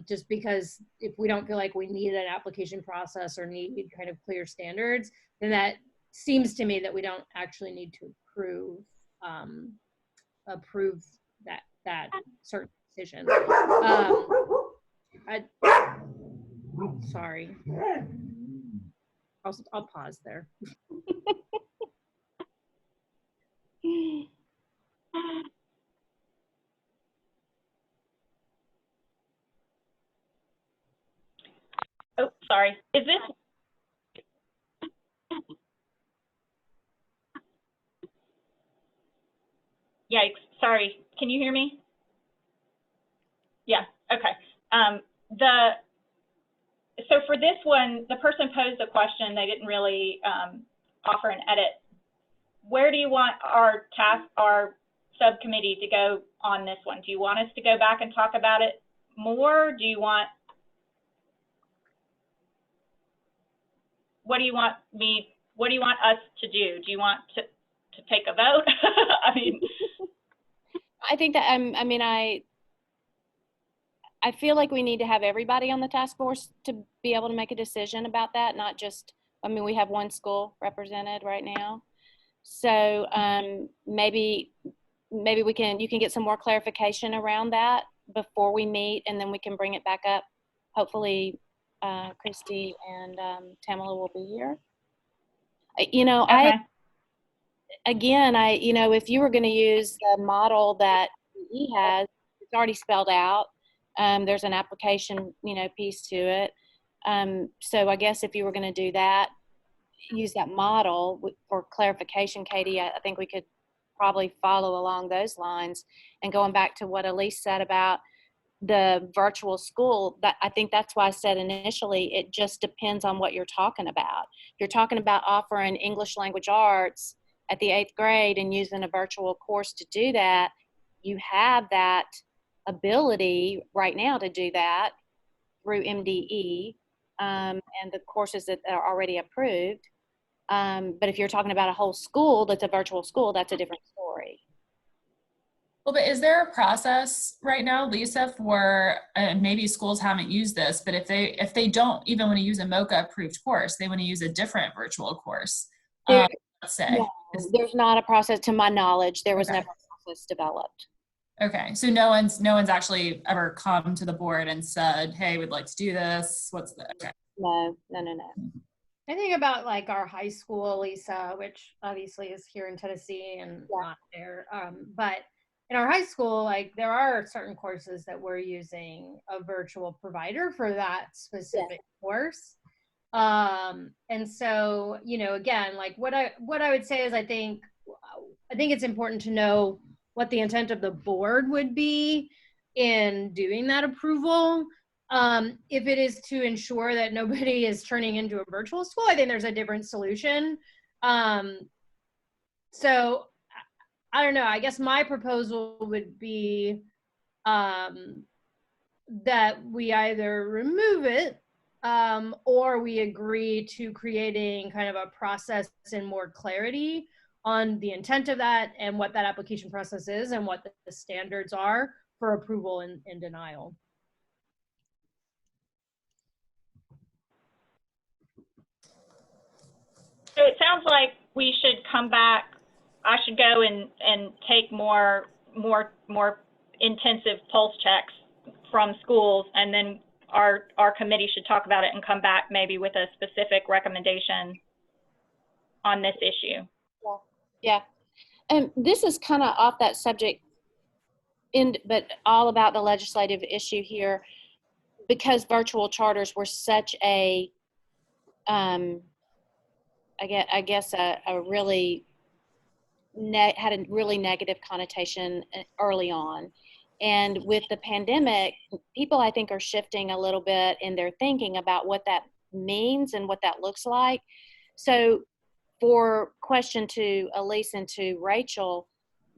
Just because if we don't feel like we need an application process or need kind of clear standards, then that seems to me that we don't actually need to approve that certain decision. Sorry. I'll pause there. Oh, sorry. Is this? Yikes. Sorry. Can you hear me? Yeah. Okay. So for this one, the person posed a question. They didn't really offer an edit. Where do you want our subcommittee to go on this one? Do you want us to go back and talk about it more? Do you want? What do you want us to do? Do you want to take a vote? I mean, I think that I feel like we need to have everybody on the task force to be able to make a decision about that, not just, we have one school represented right now. So maybe you can get some more clarification around that before we meet, and then we can bring it back up. Hopefully Christy and Tamala will be here. okay. If you were going to use the model that he has, it's already spelled out. There's an application, piece to it. So I guess if you were going to do that, use that model for clarification, Katie, I think we could probably follow along those lines. And going back to what Elise said about the virtual school, that I think that's why I said initially, it just depends on what you're talking about. If you're talking about offering English language arts at the 8th grade and using a virtual course to do that, you have that ability right now to do that through MDE and the courses that are already approved. But if you're talking about a whole school that's a virtual school, that's a different story. Well, but is there a process right now, Lisa, for maybe schools haven't used this, but if they don't even want to use a MOCA approved course, they want to use a different virtual course, let's say. No, there's not a process, to my knowledge. There was never a process developed. Okay, so no one's actually ever come to the board and said, "Hey, we'd like to do this." What's the? Okay. No. I think about our high school, Lisa, which obviously is here in Tennessee and not there. But in our high school, like there are certain courses that we're using a virtual provider for that specific course. And so, you know, again, like what I would say is I think it's important to know what the intent of the board would be in doing that approval. If it is to ensure that nobody is turning into a virtual school, I think there's a different solution. So I don't know, I guess my proposal would be that we either remove it or we agree to creating kind of a process and more clarity on the intent of that and what that application process is and what the standards are for approval and denial. So it sounds like we should come back. I should go and take more intensive pulse checks from schools, and then our committee should talk about it and come back maybe with a specific recommendation on this issue. Yeah. And this is kind of off that subject, but all about the legislative issue here, because virtual charters were such a, I guess a really had a really negative connotation early on. And with the pandemic, people I think are shifting a little bit in their thinking about what that means and what that looks like. So for question to Elise and to Rachel,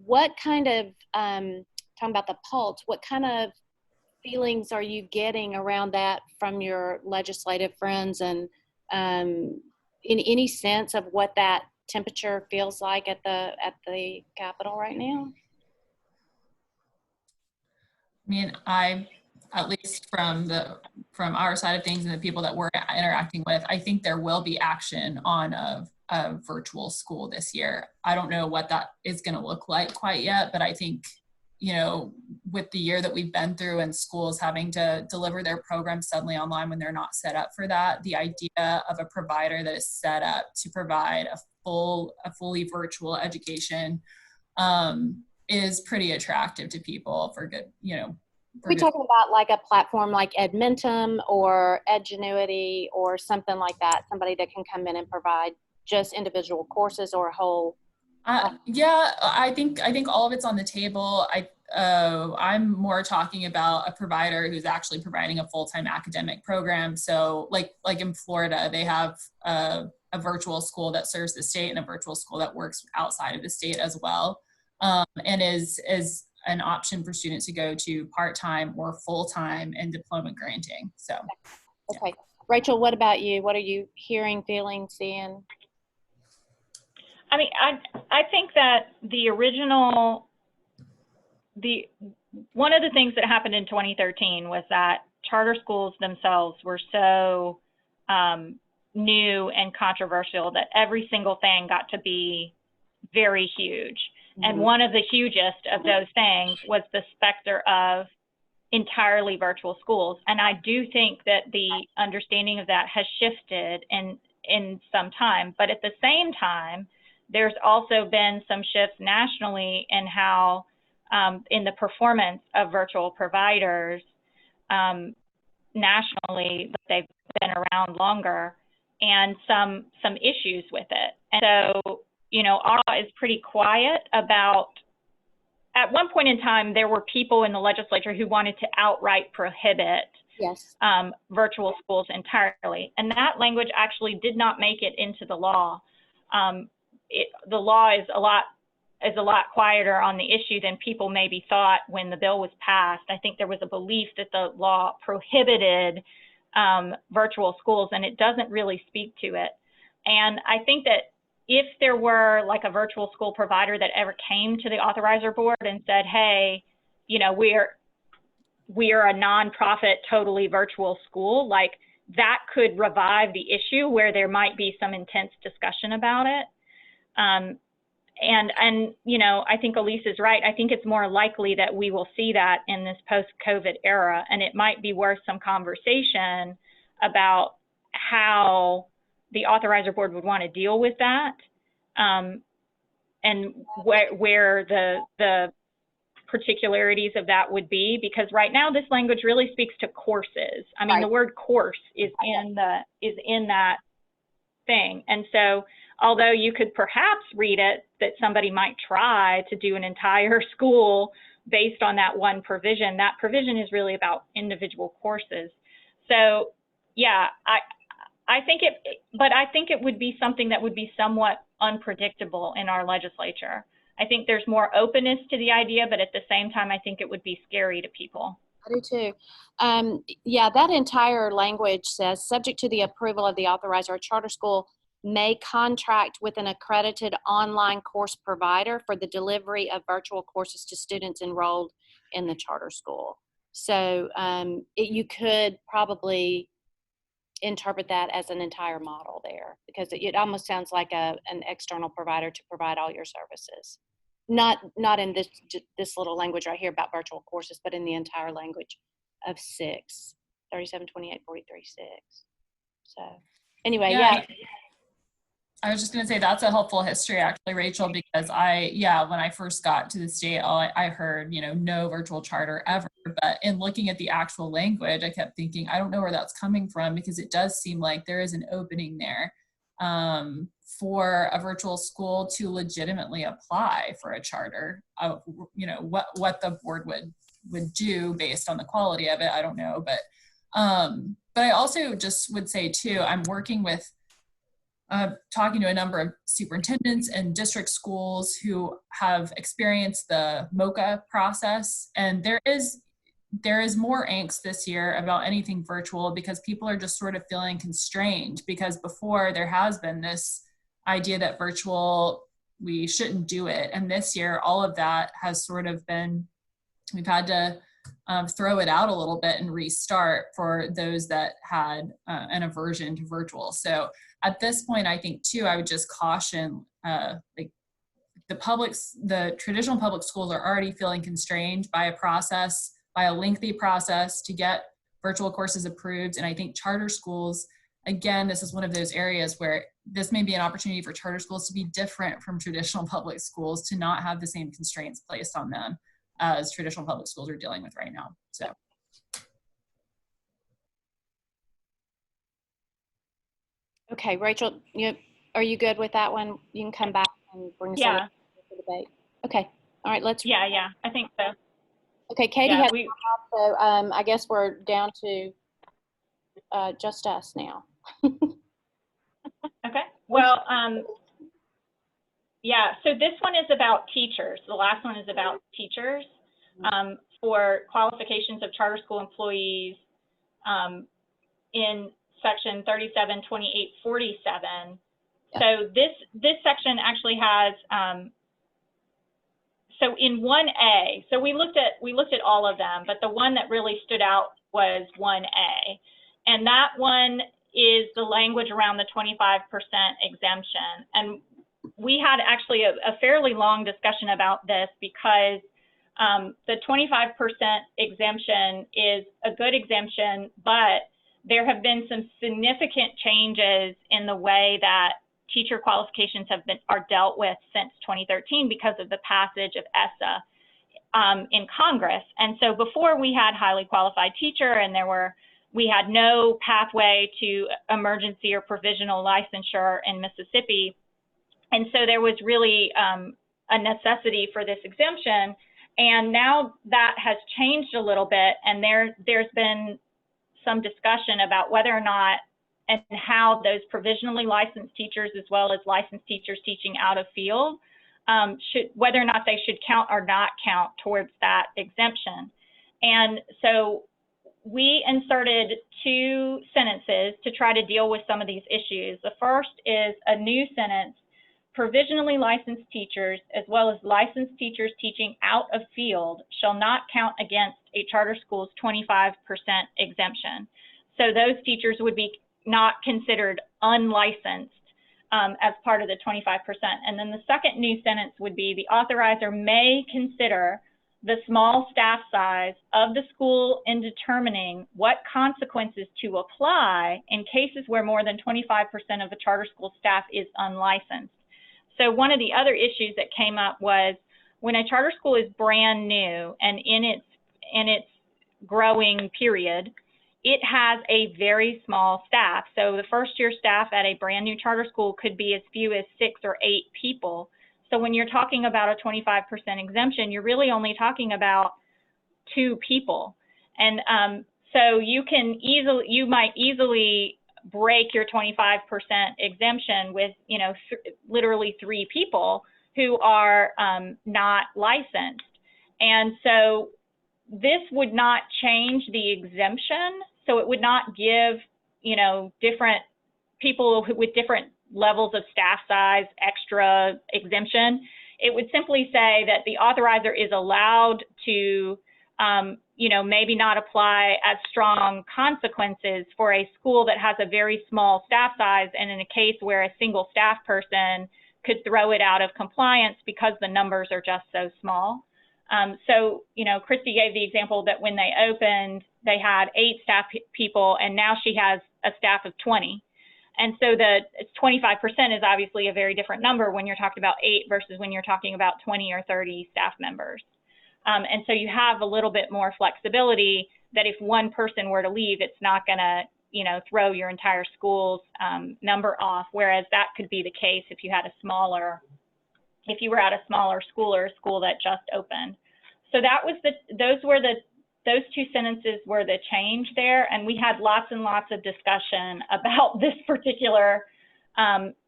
what kind of, talking about the pulse, what kind of feelings are you getting around that from your legislative friends, and in any sense of what that temperature feels like at the Capitol right now? I mean, at least from our side of things and the people that we're interacting with, I think there will be action on a virtual school this year. I don't know what that is going to look like quite yet, but I think, you know, with the year that we've been through and schools having to deliver their programs suddenly online when they're not set up for that, the idea of a provider that is set up to provide a fully virtual education is pretty attractive to people for good, you know. Are we talking about like a platform like Edmentum or Edgenuity or something like that? Somebody that can come in and provide just individual courses or a whole? Yeah, I think all of it's on the table. I'm more talking about a provider who's actually providing a full-time academic program. So like in Florida, they have a virtual school that serves the state and a virtual school that works outside of the state as well, and is an option for students to go to part-time or full-time in diploma granting. So, okay. Yeah. Rachel, what about you? What are you hearing, feeling, seeing? I mean, I think that one of the things that happened in 2013 was that charter schools themselves were so new and controversial that every single thing got to be very huge. Mm-hmm. And one of the hugest of those things was the specter of entirely virtual schools. And I do think that the understanding of that has shifted in some time. But at the same time, there's also been some shifts nationally in how, in the performance of virtual providers nationally, they've been around longer, and some issues with it. And so, you know, ARA is pretty quiet about, at one point in time, there were people in the legislature who wanted to outright prohibit virtual schools entirely. And that language actually did not make it into the law. The law is a lot quieter on the issue than people maybe thought when the bill was passed. I think there was a belief that the law prohibited virtual schools, and it doesn't really speak to it. And I think that if there were like a virtual school provider that ever came to the authorizer board and said, hey, you know, we are a nonprofit, totally virtual school, like that could revive the issue where there might be some intense discussion about it. And you know, I think Elise is right. I think it's more likely that we will see that in this post-COVID era, and it might be worth some conversation about how the authorizer board would want to deal with that, and where the particularities of that would be, because right now this language really speaks to courses. I mean, Right. the word course is in that thing. And so although you could perhaps read it that somebody might try to do an entire school based on that one provision, that provision is really about individual courses. So yeah, I think it would be something that would be somewhat unpredictable in our legislature. I think there's more openness to the idea, but at the same time, I think it would be scary to people. I do too. Yeah, that entire language says, subject to the approval of the authorizer, a charter school may contract with an accredited online course provider for the delivery of virtual courses to students enrolled in the charter school. So you could probably interpret that as an entire model there, because it almost sounds like an external provider to provide all your services. Not in this little language right here about virtual courses, but in the entire language of 372843.6. So anyway, yeah. I was just going to say that's a helpful history, actually, Rachel, because when I first got to the state, I heard, no virtual charter ever. But in looking at the actual language, I kept thinking, I don't know where that's coming from, because it does seem like there is an opening there for a virtual school to legitimately apply for a charter. What the board would do based on the quality of it, I don't know. But I also just would say too, I'm working with talking to a number of superintendents and district schools who have experienced the MOCA process, and there is more angst this year about anything virtual, because people are just sort of feeling constrained, because before there has been this idea that virtual, we shouldn't do it, and this year all of that has sort of been, we've had to throw it out a little bit and restart for those that had an aversion to virtual. So at this point, I think too, I would just caution, the traditional public schools are already feeling constrained by a lengthy process to get virtual courses approved. And I think charter schools, again, this is one of those areas where this may be an opportunity for charter schools to be different from traditional public schools, to not have the same constraints placed on them as traditional public schools are dealing with right now. So. Okay, Rachel, are you good with that one? You can come back and bring us on the debate. Okay, all right, let's. Yeah, I think so. Okay, Katie Yeah, has so I guess we're down to just us now. Okay, well, so this one is about teachers. The last one is about teachers for qualifications of charter school employees in section 372847. So this section actually has, so in 1A, so we looked at all of them, but the one that really stood out was 1A. And that one is the language around the 25% exemption. And we had actually a fairly long discussion about this, because the 25% exemption is a good exemption, but there have been some significant changes in the way that teacher qualifications are dealt with since 2013 because of the passage of ESSA in Congress. And so before, we had highly qualified teacher, and we had no pathway to emergency or provisional licensure in Mississippi. And so there was really a necessity for this exemption. And now that has changed a little bit, and there's been some discussion about whether or not and how those provisionally licensed teachers, as well as licensed teachers teaching out of field, whether or not they should count or not count towards that exemption. And so we inserted 2 sentences to try to deal with some of these issues. The first is a new sentence: provisionally licensed teachers, as well as licensed teachers teaching out of field, shall not count against a charter school's 25% exemption. So those teachers would be not considered unlicensed as part of the 25%. And then the second new sentence would be: the authorizer may consider the small staff size of the school in determining what consequences to apply in cases where more than 25% of a charter school staff is unlicensed. So one of the other issues that came up was when a charter school is brand new and in its growing period, it has a very small staff. So the first year staff at a brand new charter school could be as few as 6 or 8 people. So when you're talking about a 25% exemption, you're really only talking about 2 people. And so you might easily break your 25% exemption with, you know, literally 3 people who are not licensed. And so this would not change the exemption. So it would not give, you know, different people with different levels of staff size extra exemption. It would simply say that the authorizer is allowed to, you know, maybe not apply as strong consequences for a school that has a very small staff size, and in a case where a single staff person could throw it out of compliance because the numbers are just so small. So, you know, Christy gave the example that when they opened, they had 8 staff people, and now she has a staff of 20. And so the 25% is obviously a very different number when you're talking about 8 versus when you're talking about 20 or 30 staff members. And so you have a little bit more flexibility that if one person were to leave, it's not going to, you know, throw your entire school's number off, whereas that could be the case if you had a smaller, if you were at a smaller school or a school that just opened. So that was those 2 sentences were the change there, and we had lots and lots of discussion about this particular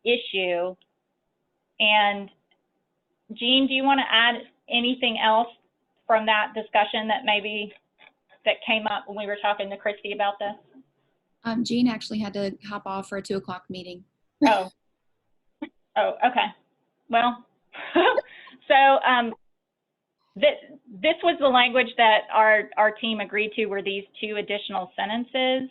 issue. And Jean, do you want to add anything else from that discussion that that came up when we were talking to Christy about this? Jean actually had to hop off for a 2 o'clock meeting. Oh, okay. Well, so this was the language that our team agreed to, were these 2 additional sentences.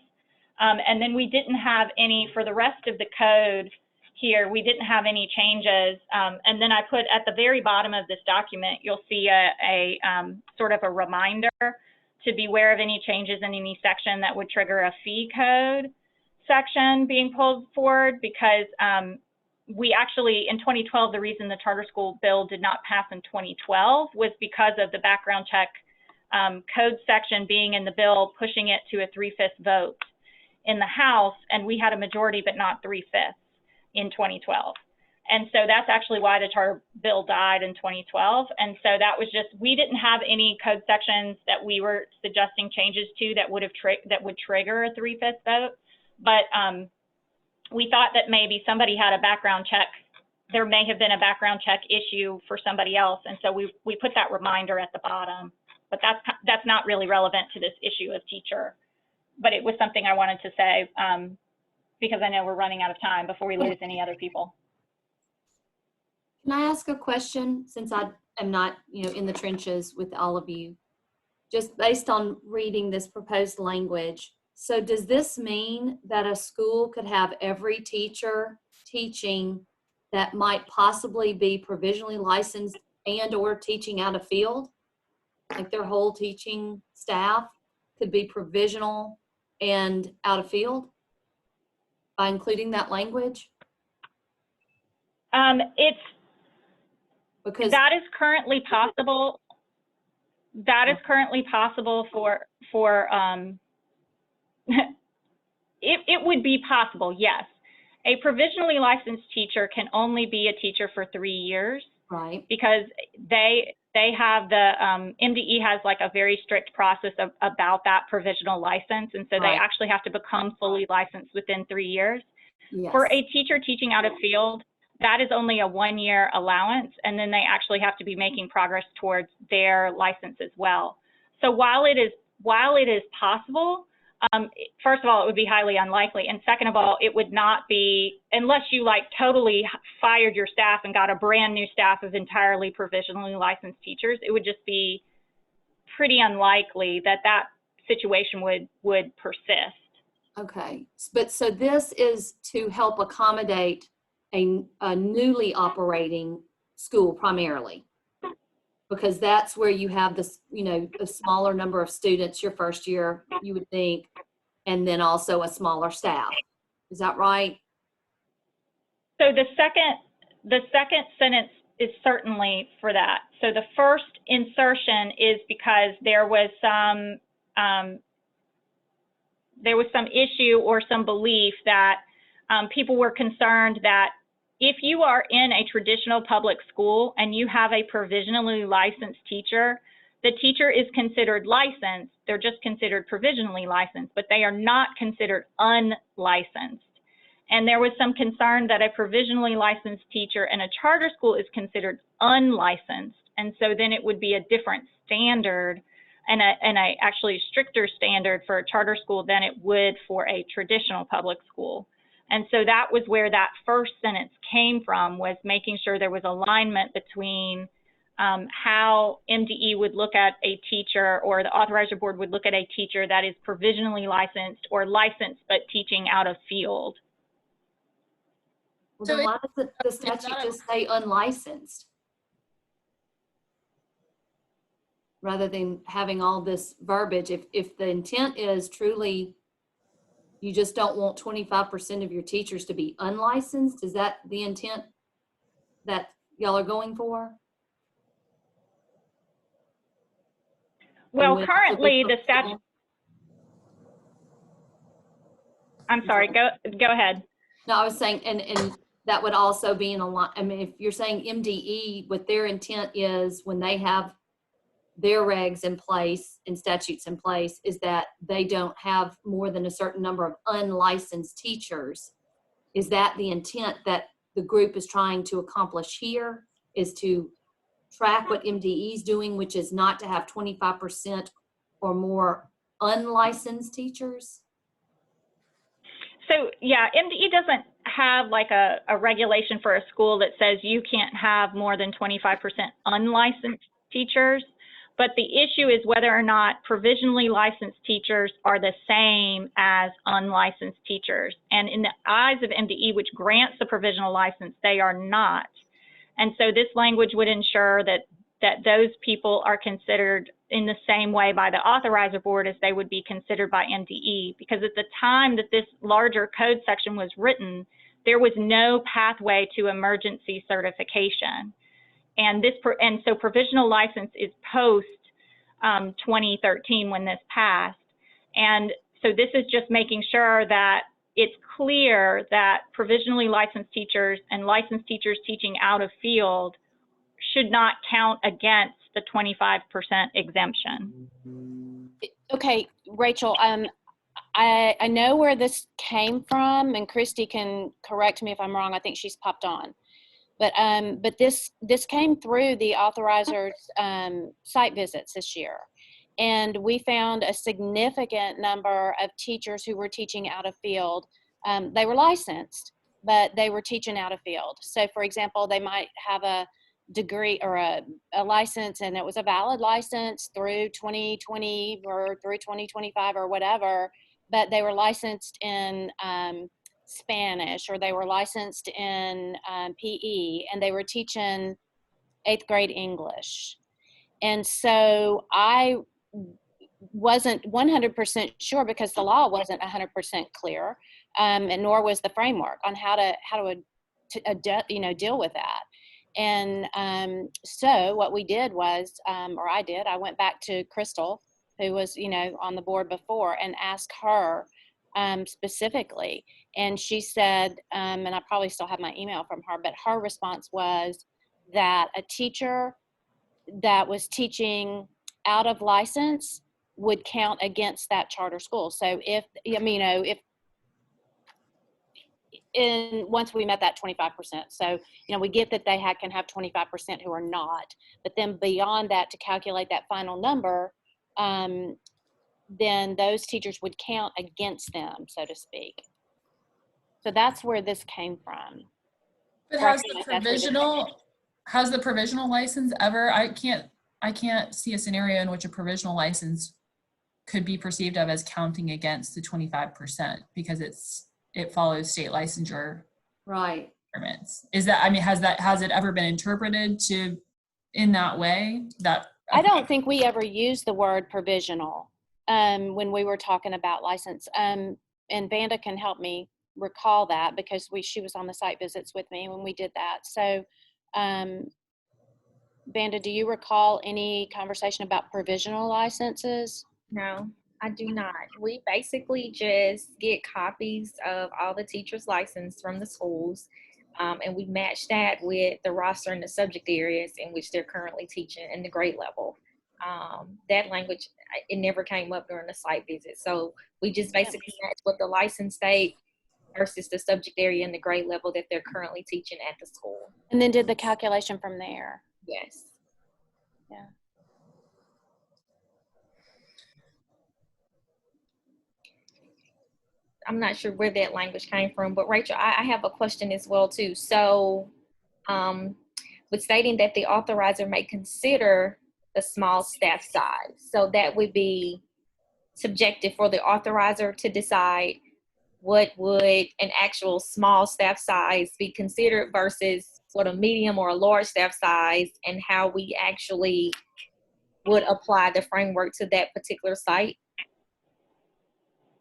And then we didn't have any, for the rest of the code here, we didn't have any changes. And then I put at the very bottom of this document, you'll see a sort of a reminder to beware of any changes in any section that would trigger a fee code section being pulled forward, because we actually, in 2012, the reason the charter school bill did not pass in 2012 was because of the background check code section being in the bill, pushing it to a 3/5 vote in the House, and we had a majority but not 3/5 in 2012. And so that's actually why the charter bill died in 2012. And so that was just, we didn't have any code sections that we were suggesting changes to that would trigger a 3/5 vote. But we thought that maybe somebody had a background check. There may have been a background check issue for somebody else. And so we put that reminder at the bottom, but that's not really relevant to this issue of teacher. But it was something I wanted to say because I know we're running out of time before we lose any other people. Can I ask a question, since I am not, you know, in the trenches with all of you, just based on reading this proposed language? So does this mean that a school could have every teacher teaching that might possibly be provisionally licensed and or teaching out of field? Like their whole teaching staff could be provisional and out of field by including that language? Because that is currently possible. That is currently possible for it would be possible, yes. A provisionally licensed teacher can only be a teacher for 3 years. Right. Because they have the, MDE has like a very strict process about that provisional license. And so they actually have to become fully licensed within 3 years. Yes. For a teacher teaching out of field, that is only a 1-year allowance. And then they actually have to be making progress towards their license as well. So while it is possible, first of all, it would be highly unlikely. And second of all, it would not be, unless you like totally fired your staff and got a brand new staff of entirely provisionally licensed teachers, it would just be pretty unlikely that that situation would persist. Okay, but so this is to help accommodate a newly operating school primarily, because that's where you have this, you know, a smaller number of students your first year, you would think, and then also a smaller staff. Is that right? So the second sentence is certainly for that. So the first insertion is because there was some issue or some belief that people were concerned that if you are in a traditional public school and you have a provisionally licensed teacher, the teacher is considered licensed. They're just considered provisionally licensed, but they are not considered unlicensed. And there was some concern that a provisionally licensed teacher in a charter school is considered unlicensed. And so then it would be a different standard and a actually stricter standard for a charter school than it would for a traditional public school. And so that was where that first sentence came from, was making sure there was alignment between how MDE would look at a teacher, or the authorizer board would look at a teacher that is provisionally licensed or licensed but teaching out of field. Well, So then why does the statute just say unlicensed? Rather than having all this verbiage, if the intent is truly, you just don't want 25% of your teachers to be unlicensed, is that the intent that y'all are going for? Well, And currently the statute, I'm sorry, go ahead. No, I was saying, and that would also be in a lot, I mean, if you're saying MDE, what their intent is when they have their regs in place and statutes in place, is that they don't have more than a certain number of unlicensed teachers. Is that the intent that the group is trying to accomplish here, is to track what MDE is doing, which is not to have 25% or more unlicensed teachers? So yeah, MDE doesn't have like a regulation for a school that says you can't have more than 25% unlicensed teachers. But the issue is whether or not provisionally licensed teachers are the same as unlicensed teachers. And in the eyes of MDE, which grants the provisional license, they are not. And so this language would ensure that those people are considered in the same way by the authorizer board as they would be considered by MDE. Because at the time that this larger code section was written, there was no pathway to emergency certification. And so provisional license is post 2013 when this passed. And so this is just making sure that it's clear that provisionally licensed teachers and licensed teachers teaching out of field should not count against the 25% exemption. Okay, Rachel, I know where this came from, and Christy can correct me if I'm wrong. I think she's popped on. But this came through the authorizer's site visits this year. And we found a significant number of teachers who were teaching out of field. They were licensed, but they were teaching out of field. So for example, they might have a degree or a license, and it was a valid license through 2020 or through 2025 or whatever, but they were licensed in Spanish, or they were licensed in PE, and they were teaching 8th grade English. And so I wasn't 100% sure, because the law wasn't 100% clear, and nor was the framework on how to deal with that. And so what we did was, I went back to Crystal, who was, on the board before, and asked her specifically. And she said, and I probably still have my email from her, but her response was that a teacher that was teaching out of license would count against that charter school. So once we met that 25%. So, we get that they can have 25% who are not, but then beyond that, to calculate that final number, then those teachers would count against them, so to speak. So that's where this came from. But has the provisional license ever, I can't see a scenario in which a provisional license could be perceived of as counting against the 25%, because it follows state licensure requirements. Is that, has it ever been interpreted in that way? I don't think we ever used the word provisional when we were talking about license. And Vanda can help me recall that, because she was on the site visits with me when we did that. So Vanda, do you recall any conversation about provisional licenses? No, I do not. We basically just get copies of all the teachers' license from the schools, and we match that with the roster and the subject areas in which they're currently teaching and the grade level. That language, it never came up during the site visit. So we just basically match what the license state versus the subject area and the grade level that they're currently teaching at the school. And then did the calculation from there. Yes. Yeah. I'm not sure where that language came from, but Rachel, I have a question as well too. So with stating that the authorizer may consider the small staff size, so that would be subjective for the authorizer to decide what would an actual small staff size be considered versus what a medium or a large staff size, and how we actually would apply the framework to that particular site.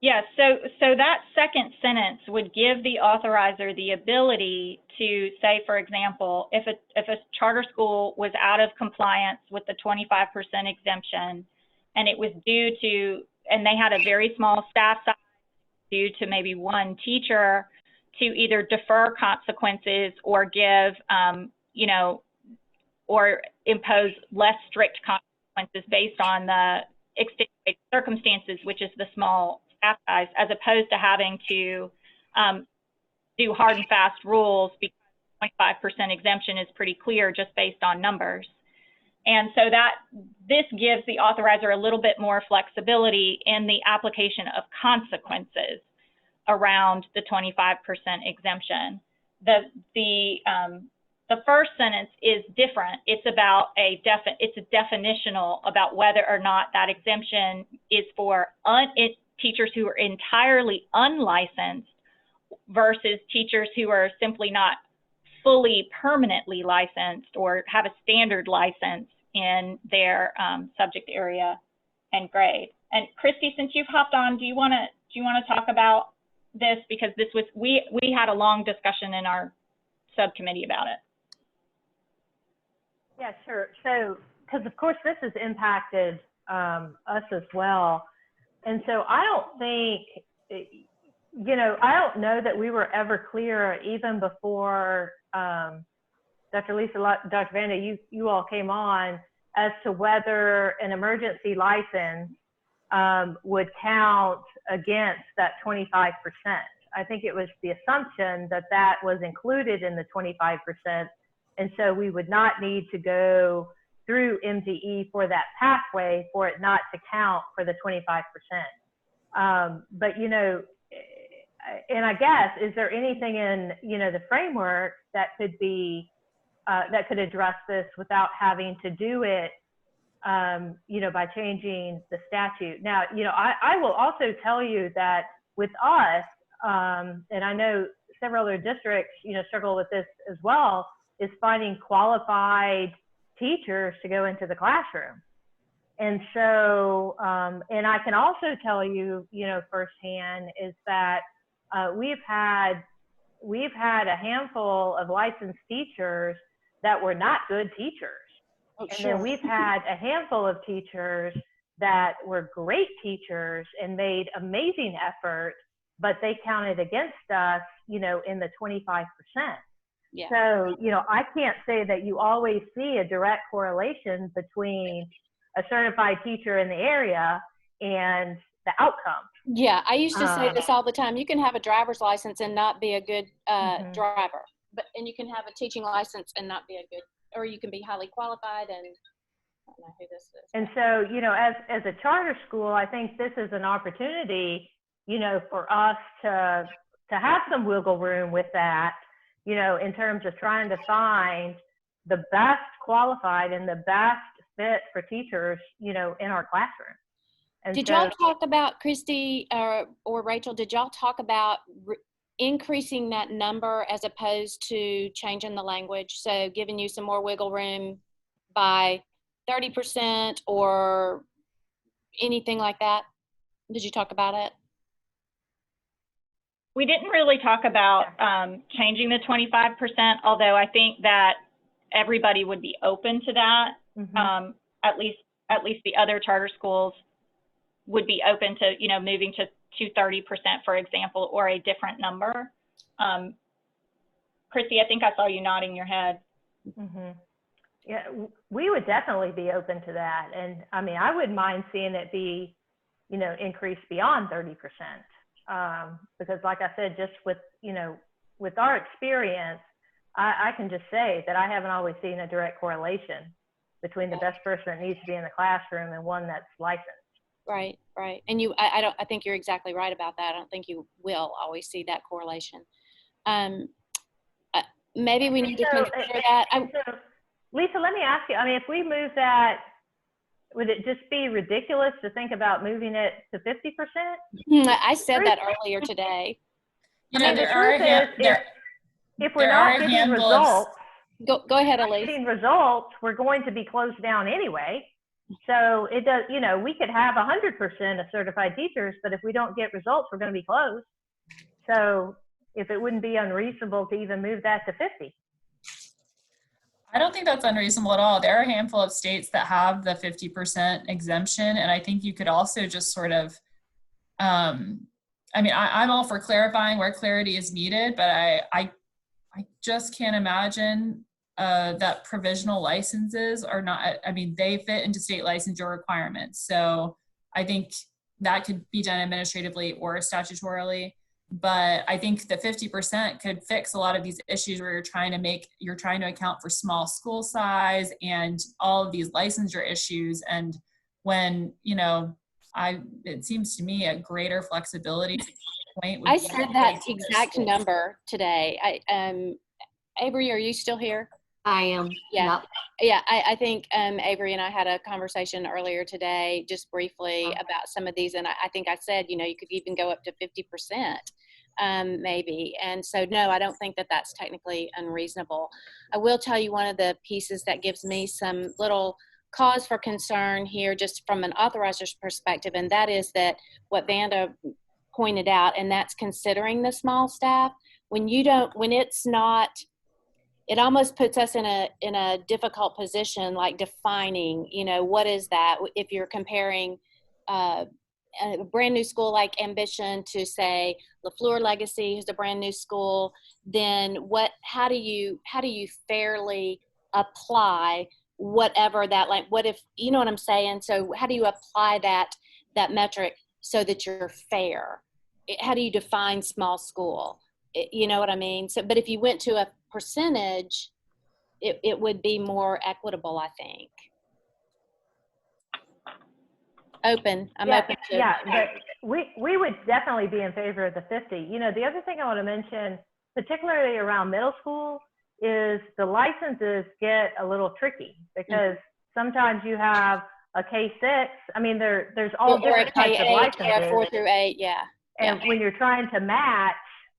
Yeah, so that second sentence would give the authorizer the ability to say, for example, if a charter school was out of compliance with the 25% exemption, and it was due to, and they had a very small staff size due to maybe one teacher, to either defer consequences or give, you know, or impose less strict consequences based on the extenuating circumstances, which is the small staff size, as opposed to having to do hard and fast rules, because 25% exemption is pretty clear just based on numbers. And so that this gives the authorizer a little bit more flexibility in the application of consequences around the 25% exemption. The first sentence is different. It's about it's a definitional about whether or not that exemption is for teachers who are entirely unlicensed versus teachers who are simply not fully permanently licensed or have a standard license in their subject area and grade. And Christy, since you've hopped on, do you want to talk about this, because this was we had a long discussion in our subcommittee about it. Yeah, sure. So, because of course this has impacted us as well. And so I don't think, you know, I don't know that we were ever clear even before Dr. Lisa, Dr. Vanda, you all came on, as to whether an emergency license would count against that 25%. I think it was the assumption that that was included in the 25%. And so we would not need to go through MGE for that pathway for it not to count for the 25%. But, you know, and I guess, is there anything in, you know, the framework that could be, that could address this without having to do it, you know, by changing the statute? Now, you know, I will also tell you that with us, and I know several other districts, you know, struggle with this as well, is finding qualified teachers to go into the classroom. And so, and I can also tell you, you know, firsthand, is that we've had a handful of licensed teachers that were not good teachers. Oh, and sure. then we've had a handful of teachers that were great teachers and made amazing effort, but they counted against us, you know, in the 25%. Yeah. So, you know, I can't say that you always see a direct correlation between a certified teacher in the area and the outcome. Yeah, I used to say this all the time. You can have a driver's license and not be a good driver, and you can have a teaching license and not be a good, or you can be highly qualified and I don't know who this is. And so, you know, as a charter school, I think this is an opportunity, you know, for us to have some wiggle room with that, you know, in terms of trying to find the best qualified and the best fit for teachers, you know, in our classroom. And Did so, y'all talk about, Christy or Rachel, did y'all talk about increasing that number as opposed to changing the language? So giving you some more wiggle room by 30% or anything like that? Did you talk about it? We didn't really talk about changing the 25%, although I think that everybody would be open to that. Mhm. At least the other charter schools would be open to, you know, moving to 30%, for example, or a different number. Chrissy, I think I saw you nodding your head. Mhm. Yeah, we would definitely be open to that. And I mean, I wouldn't mind seeing it be, you know, increased beyond 30%. Because like I said, just with, you know, with our experience, I can just say that I haven't always seen a direct correlation between the best person that needs to be in the classroom and one that's licensed. Right, right. And I think you're exactly right about that. I don't think you will always see that correlation. Maybe we need to So, consider that. so, Lisa, let me ask you, I mean, if we move that, would it just be ridiculous to think about moving it to 50%? I said that earlier today. You know, And the there are truth is, if we're there are not a getting handful of results, Go ahead, Elise. getting results, we're going to be closed down anyway. So it does, you know, we could have 100% of certified teachers, but if we don't get results, we're going to be closed. So if it wouldn't be unreasonable to even move that to 50. I don't think that's unreasonable at all. There are a handful of states that have the 50% exemption, and I think you could also just sort of, I mean, I'm all for clarifying where clarity is needed, but I just can't imagine that provisional licenses are not, I mean, they fit into state licensure requirements. So I think that could be done administratively or statutorily. But I think the 50% could fix a lot of these issues where you're trying to account for small school size and all of these licensure issues. And when, you know, it seems to me a greater flexibility point. I said that exact number today. Avery, are you still here? I am. Yeah. Yep. Yeah, I think Avery and I had a conversation earlier today, just briefly about some of these, and I think I said, you know, you could even go up to 50%, maybe. And so, no, I don't think that that's technically unreasonable. I will tell you one of the pieces that gives me some little cause for concern here, just from an authorizer's perspective, and that is that what Vanda pointed out, and that's considering the small staff. When it's not, it almost puts us in a difficult position, like defining, you know, what is that? If you're comparing a brand new school like Ambition to, say, LaFleur Legacy, who's a brand new school, then how do you fairly apply whatever that, like, what if, you know what I'm saying? So how do you apply that metric so that you're fair? How do you define small school? You know what I mean? So, but if you went to a percentage, it would be more equitable, I think. Open. I'm open to. Yeah, we would definitely be in favor of the 50. You know, the other thing I want to mention, particularly around middle school, is the licenses get a little tricky because sometimes you have a K6. I mean, there's all different types of licenses. Yeah, 4 through 8, yeah. And when you're trying to match,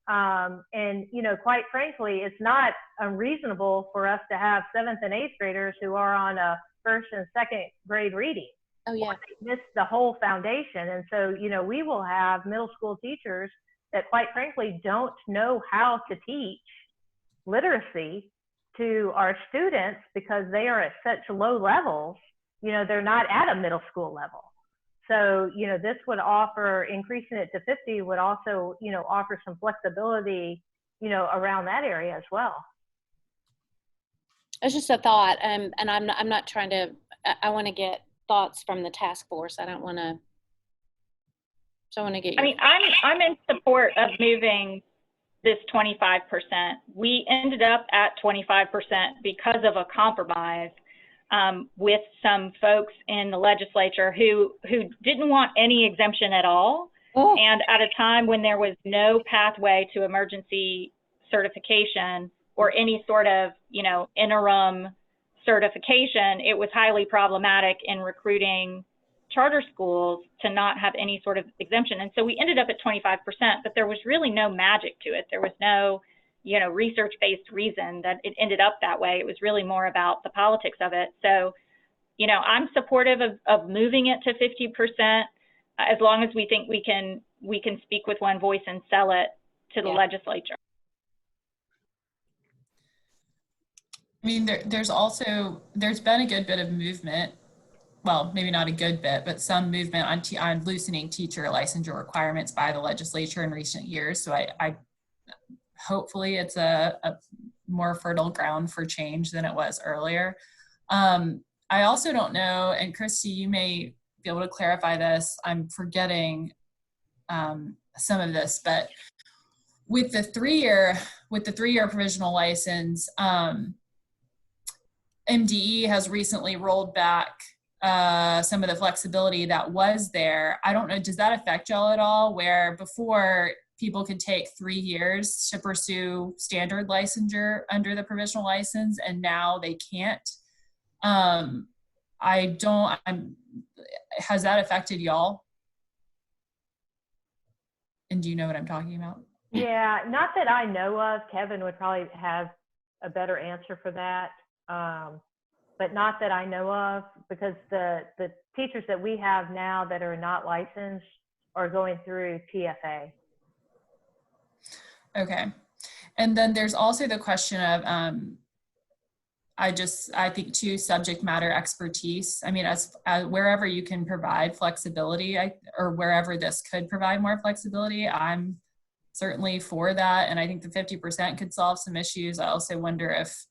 and, you know, quite frankly, it's not unreasonable for us to have 7th and 8th graders who are on a 1st and 2nd grade reading. Oh, yeah. They miss the whole foundation. And so, you know, we will have middle school teachers that quite frankly don't know how to teach literacy to our students because they are at such low levels. You know, they're not at a middle school level. So, you know, this would offer, increasing it to 50 would also, you know, offer some flexibility, you know, around that area as well. It's just a thought, and I'm not trying to, I want to get thoughts from the task force. I don't want to, so I want to get your. I mean, I'm in support of moving this 25%. We ended up at 25% because of a compromise with some folks in the legislature who didn't want any exemption at all. Oh. And at a time when there was no pathway to emergency certification or any sort of, you know, interim certification, it was highly problematic in recruiting charter schools to not have any sort of exemption. And so we ended up at 25%, but there was really no magic to it. There was no, you know, research-based reason that it ended up that way. It was really more about the politics of it. So, you know, I'm supportive of moving it to 50% as long as we think we can speak with one voice and sell it to the legislature. I mean, there's been a good bit of movement. Well, maybe not a good bit, but some movement on loosening teacher licensure requirements by the legislature in recent years. So I hopefully it's a more fertile ground for change than it was earlier. I also don't know, and Christy, you may be able to clarify this. I'm forgetting some of this, but with the three-year provisional license, MDE has recently rolled back some of the flexibility that was there. I don't know, does that affect y'all at all? Where before people could take 3 years to pursue standard licensure under the provisional license, and now they can't. Has that affected y'all? And do you know what I'm talking about? Yeah, not that I know of. Kevin would probably have a better answer for that. But not that I know of, because the teachers that we have now that are not licensed are going through TFA. Okay. And then there's also the question of, I think too, subject matter expertise. I mean, as wherever you can provide flexibility, or wherever this could provide more flexibility, I'm certainly for that. And I think the 50% could solve some issues. I also wonder if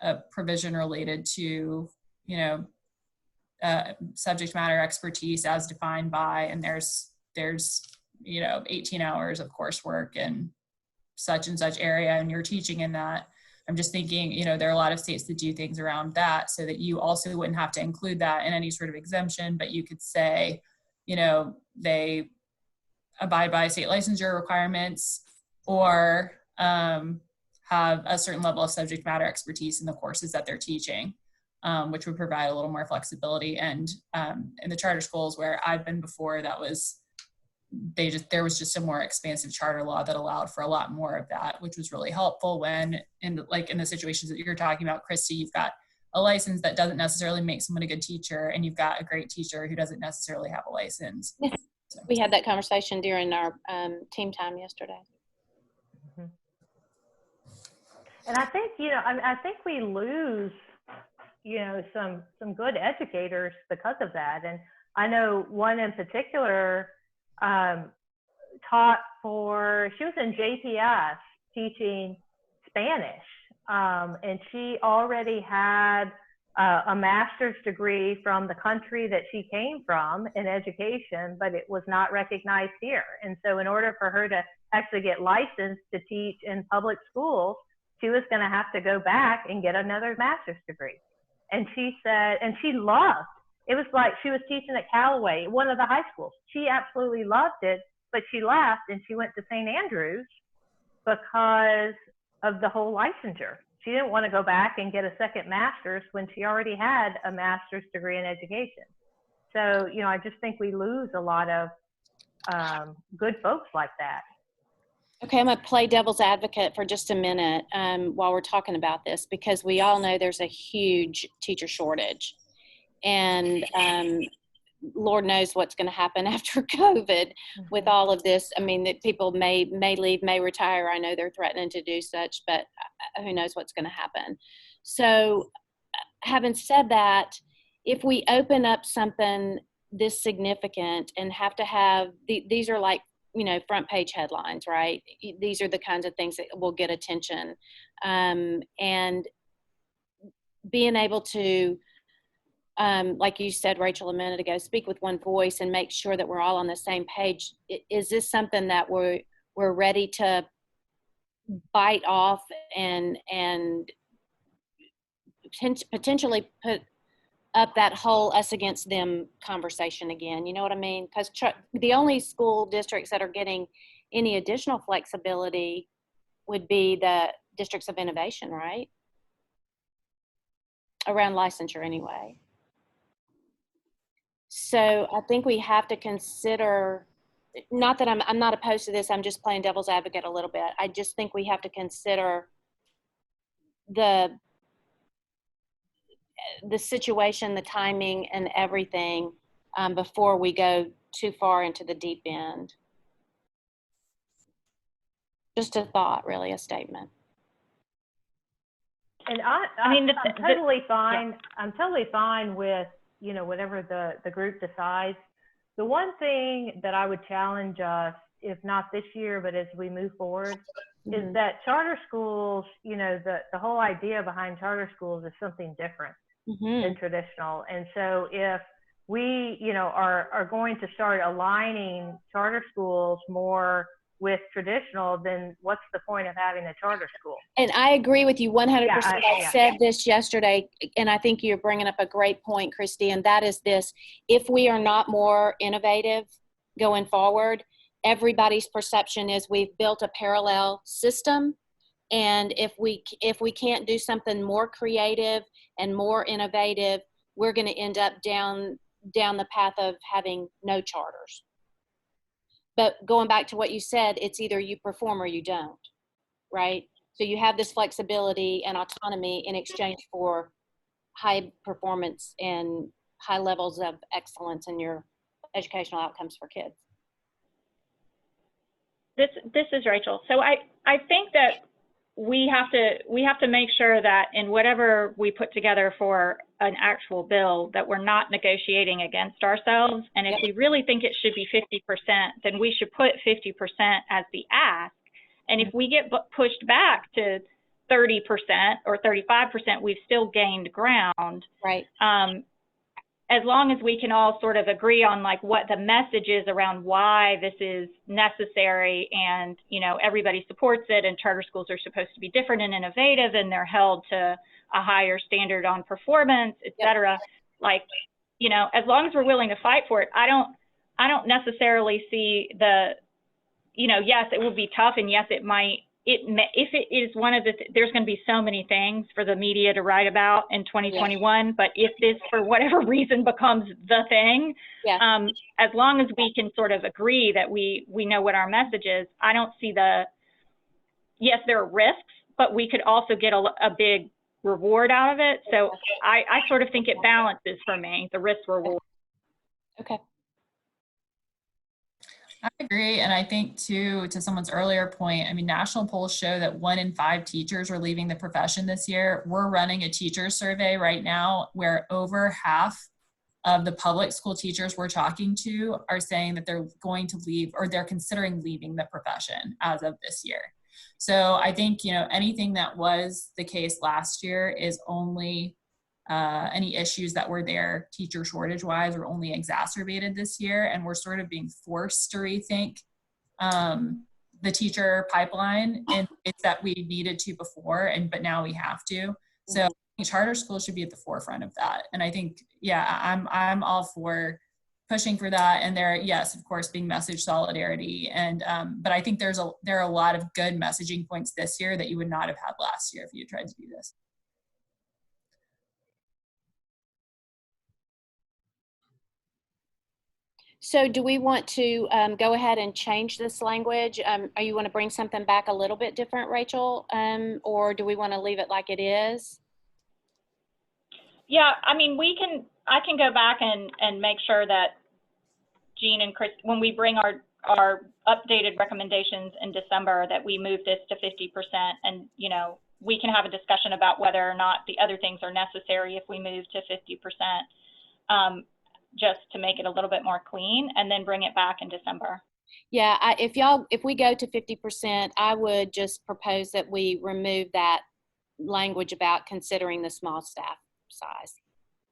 a provision related to, subject matter expertise as defined by, and there's 18 hours of coursework in such and such area, and you're teaching in that. I'm just thinking, there are a lot of states that do things around that, so that you also wouldn't have to include that in any sort of exemption, but you could say, they abide by state licensure requirements, or have a certain level of subject matter expertise in the courses that they're teaching, which would provide a little more flexibility. And in the charter schools where I've been before, there was just a more expansive charter law that allowed for a lot more of that, which was really helpful when in the situations that you're talking about, Christy, you've got a license that doesn't necessarily make someone a good teacher, and you've got a great teacher who doesn't necessarily have a license. Yes. So. We had that conversation during our team time yesterday. Mm-hmm. And I think, I think we lose, some good educators because of that. And I know one in particular taught she was in JPS teaching Spanish. And she already had a master's degree from the country that she came from in education, but it was not recognized here. And so in order for her to actually get licensed to teach in public schools, she was going to have to go back and get another master's degree. And she said, and she loved, it was like she was teaching at Callaway, one of the high schools. She absolutely loved it, but she left and she went to St. Andrews because of the whole licensure. She didn't want to go back and get a second master's when she already had a master's degree in education. So, I just think we lose a lot of good folks like that. Okay, I'm going to play devil's advocate for just a minute while we're talking about this, because we all know there's a huge teacher shortage. And Lord knows what's going to happen after COVID with all of this. I mean, that people may leave, may retire. I know they're threatening to do such, but who knows what's going to happen. So having said that, if we open up something this significant and have to have, these are like, front page headlines, right? These are the kinds of things that will get attention. And being able to, like you said, Rachel, a minute ago, speak with one voice and make sure that we're all on the same page. Is this something that we're ready to bite off and potentially put up that whole us against them conversation again? You know what I mean? Because the only school districts that are getting any additional flexibility would be the districts of innovation, right? Around licensure anyway. So I think we have to consider, not that I'm not opposed to this, I'm just playing devil's advocate a little bit. I just think we have to consider the situation, the timing, and everything before we go too far into the deep end. Just a thought, really, a statement. And I mean, I'm totally fine. I'm totally fine with, you know, whatever the group decides. The one thing that I would challenge us, if not this year, but as we move forward, is that charter schools, you know, the whole idea behind charter schools is something different than traditional. And so if we, you know, are going to start aligning charter schools more with traditional, then what's the point of having a charter school? And I agree with you 100%. I Yeah. said this yesterday, and I think you're bringing up a great point, Christy, and that is this. If we are not more innovative going forward, everybody's perception is we've built a parallel system. And if we can't do something more creative and more innovative, we're going to end up down the path of having no charters. But going back to what you said, it's either you perform or you don't, right? So you have this flexibility and autonomy in exchange for high performance and high levels of excellence in your educational outcomes for kids. This is Rachel. So I think that we have to make sure that in whatever we put together for an actual bill, that we're not negotiating against ourselves. And if we really think it should be 50%, then we should put 50% as the ask. And if we get pushed back to 30% or 35%, we've still gained ground. Right. As long as we can all sort of agree on like what the message is around why this is necessary, and, you know, everybody supports it, and charter schools are supposed to be different and innovative, and they're held to a higher standard on performance, et cetera. Like, you know, as long as we're willing to fight for it, I don't necessarily see the, you know, yes, it will be tough, and yes, it might, if it is one of the, there's going to be so many things for the media to write about in 2021, but if this, for whatever reason, becomes the thing, as long as we can sort of agree that we know what our message is, I don't see yes, there are risks, but we could also get a big reward out of it. So I sort of think it balances for me, the risk reward. Okay. I agree. And I think too, to someone's earlier point, I mean, national polls show that 1 in 5 teachers are leaving the profession this year. We're running a teacher survey right now where over half of the public school teachers we're talking to are saying that they're going to leave, or they're considering leaving the profession as of this year. So I think, you know, anything that was the case last year is only any issues that were there teacher shortage wise are only exacerbated this year, and we're sort of being forced to rethink the teacher pipeline in ways that we needed to before, but now we have to. So charter schools should be at the forefront of that, and I think, yeah, I'm all for pushing for that. And there, yes, of course, being message solidarity, and but I think there are a lot of good messaging points this year that you would not have had last year if you tried to do this. So do we want to go ahead and change this language? Or you want to bring something back a little bit different, Rachel? Or do we want to leave it like it is? Yeah, I mean, I can go back and make sure that Jean and Chris, when we bring our updated recommendations in December, that we move this to 50%, and, you know, we can have a discussion about whether or not the other things are necessary if we move to 50%. Just to make it a little bit more clean, and then bring it back in December. Yeah, if we go to 50%, I would just propose that we remove that language about considering the small staff size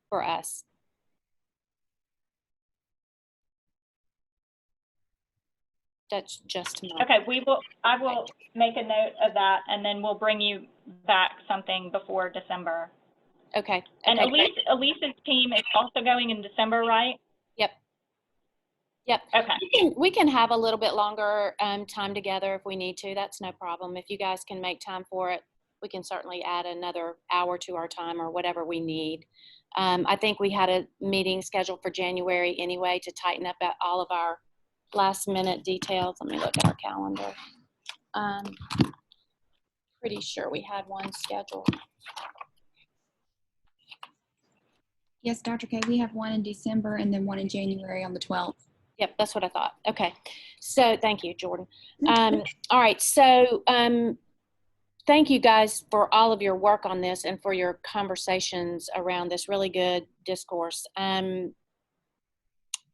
for us. That's just my. Okay, I will make a note of that, and then we'll bring you back something before December. Okay. And okay. Elise's team is also going in December, right? Yep. Yep. Okay. We can have a little bit longer time together if we need to. That's no problem. If you guys can make time for it, we can certainly add another hour to our time or whatever we need. I think we had a meeting scheduled for January anyway to tighten up all of our last minute details. Let me look at our calendar. Pretty sure we had one scheduled. Yes, Dr. K, we have one in December and then one in January on the 12th. Yep, that's what I thought. Okay, so thank you, Jordan. All right, so thank you guys for all of your work on this and for your conversations around this really good discourse.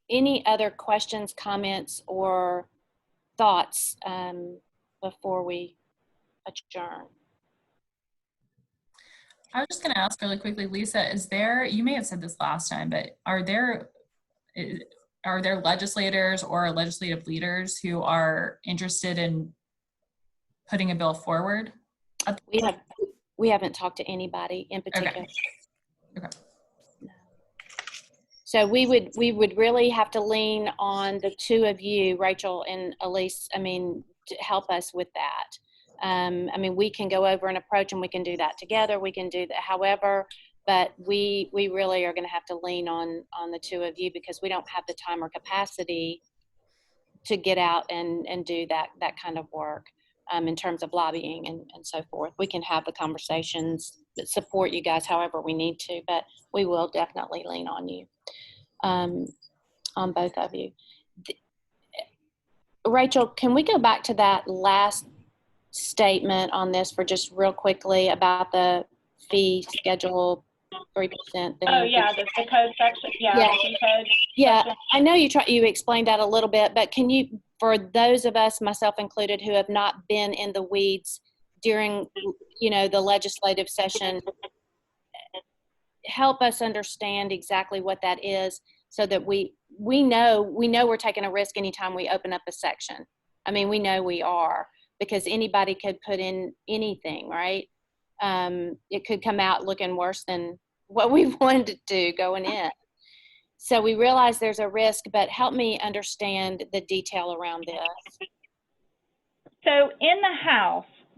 Any other questions, comments, or thoughts before we adjourn? I was just going to ask really quickly, Lisa, is there, you may have said this last time, but are there legislators or legislative leaders who are interested in putting a bill forward? We haven't talked to anybody in particular. Okay. So we would really have to lean on the two of you, Rachel and Elise, to help us with that. We can go over an approach and we can do that together. We can do that however, but we really are going to have to lean on the two of you because we don't have the time or capacity to get out and do that kind of work in terms of lobbying and so forth. We can have the conversations that support you guys however we need to, but we will definitely lean on you, on both of you. Rachel, can we go back to that last statement on this for just real quickly about the fee schedule 3% thing? Oh yeah, the code section. Yeah, Yeah. the fee code. Yeah, section. I know you explained that a little bit, but can you, for those of us, myself included, who have not been in the weeds during, the legislative session, help us understand exactly what that is so that we know we're taking a risk anytime we open up a section. We know we are, because anybody could put in anything, right? It could come out looking worse than what we wanted to do going in. So we realize there's a risk, but help me understand the detail around this. So in the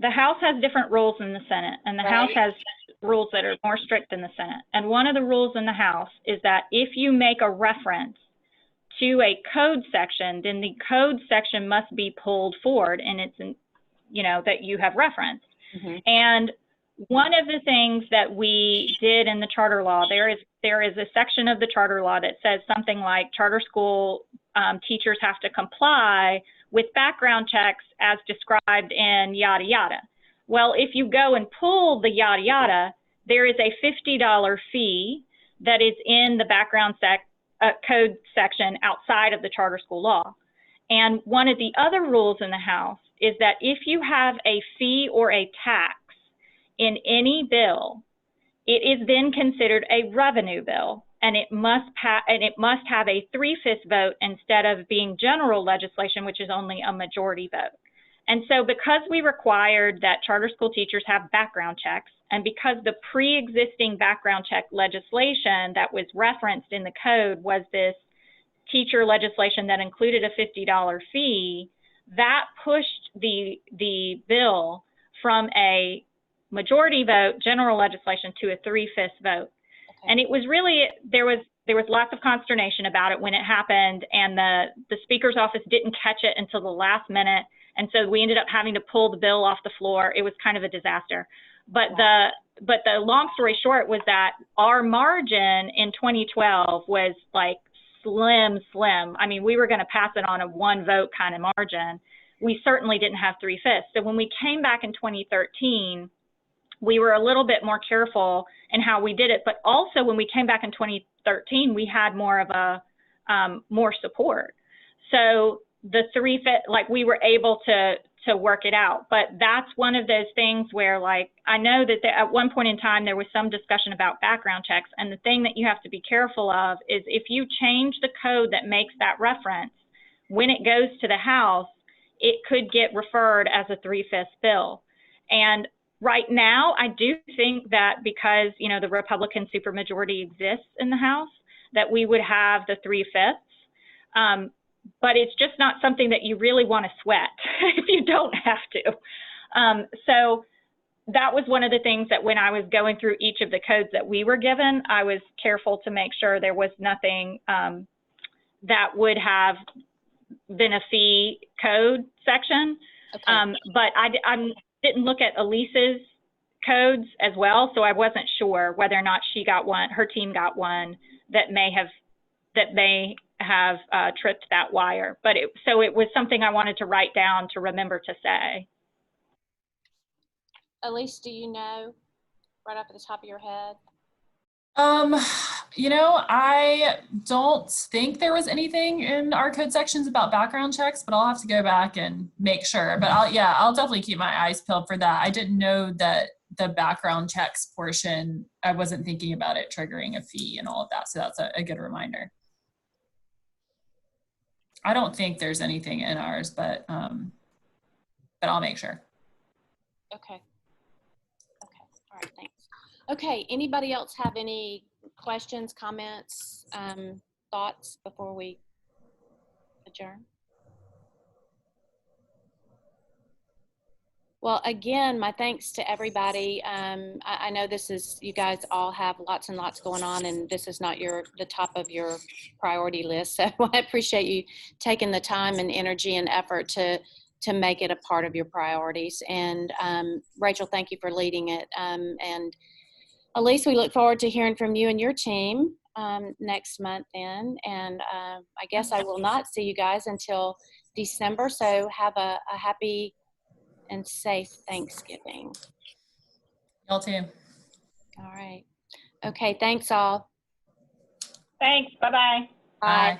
House has different rules than the Senate, and the House has rules that are more strict than the Senate. And one of the rules in the House is that if you make a reference to a code section, then the code section must be pulled forward, and it's, that you have referenced. Mm-hmm. And one of the things that we did in the charter law, there is a section of the charter law that says something like charter school teachers have to comply with background checks as described in yada yada. Well, if you go and pull the yada yada, there is a $50 fee that is in the background code section outside of the charter school law. And one of the other rules in the House is that if you have a fee or a tax in any bill, it is then considered a revenue bill, and it must have a 3/5 vote instead of being general legislation, which is only a majority vote. And so because we required that charter school teachers have background checks, and because the pre-existing background check legislation that was referenced in the code was this teacher legislation that included a $50 fee, that pushed the bill from a majority vote general legislation to a 3/5 vote. Okay. And it was really, there was lots of consternation about it when it happened, and the Speaker's office didn't catch it until the last minute. And so we ended up having to pull the bill off the floor. It was kind of a disaster. But wow. The long story short was that our margin in 2012 was like slim. We were going to pass it on a 1 vote kind of margin. We certainly didn't have 3/5. So when we came back in 2013, we were a little bit more careful in how we did it. But also when we came back in 2013, we had more of a more support. So the 3/5, we were able to work it out. But that's one of those things where, I know that at one point in time there was some discussion about background checks, and the thing that you have to be careful of is if you change the code that makes that reference, when it goes to the House, it could get referred as a 3/5 bill. And right now, I do think that because, the Republican supermajority exists in the House, that we would have the 3/5. But it's just not something that you really want to sweat if you don't have to. So that was one of the things that when I was going through each of the codes that we were given, I was careful to make sure there was nothing that would have been a fee code section. Okay. But I didn't look at Elise's codes as well, so I wasn't sure whether or not her team got one that may have tripped that wire. But so it was something I wanted to write down to remember to say. Elise, do you know right off at the top of your head? You know, I don't think there was anything in our code sections about background checks, but I'll have to go back and make sure. But I'll definitely keep my eyes peeled for that. I didn't know that the background checks portion, I wasn't thinking about it triggering a fee and all of that. So that's a good reminder. I don't think there's anything in ours, but I'll make sure. Okay. Okay. All right. Thanks. Okay. Anybody else have any questions, comments, thoughts before we adjourn? Well, again, my thanks to everybody. I know this is, you guys all have lots and lots going on, and this is not the top of your priority list. So I appreciate you taking the time and energy and effort to make it a part of your priorities. And Rachel, thank you for leading it. And Elise, we look forward to hearing from you and your team next month then. And I guess I will not see you guys until December. So have a happy and safe Thanksgiving. Y'all too. All right. Okay. Thanks all. Thanks. Bye-bye. Bye. Bye.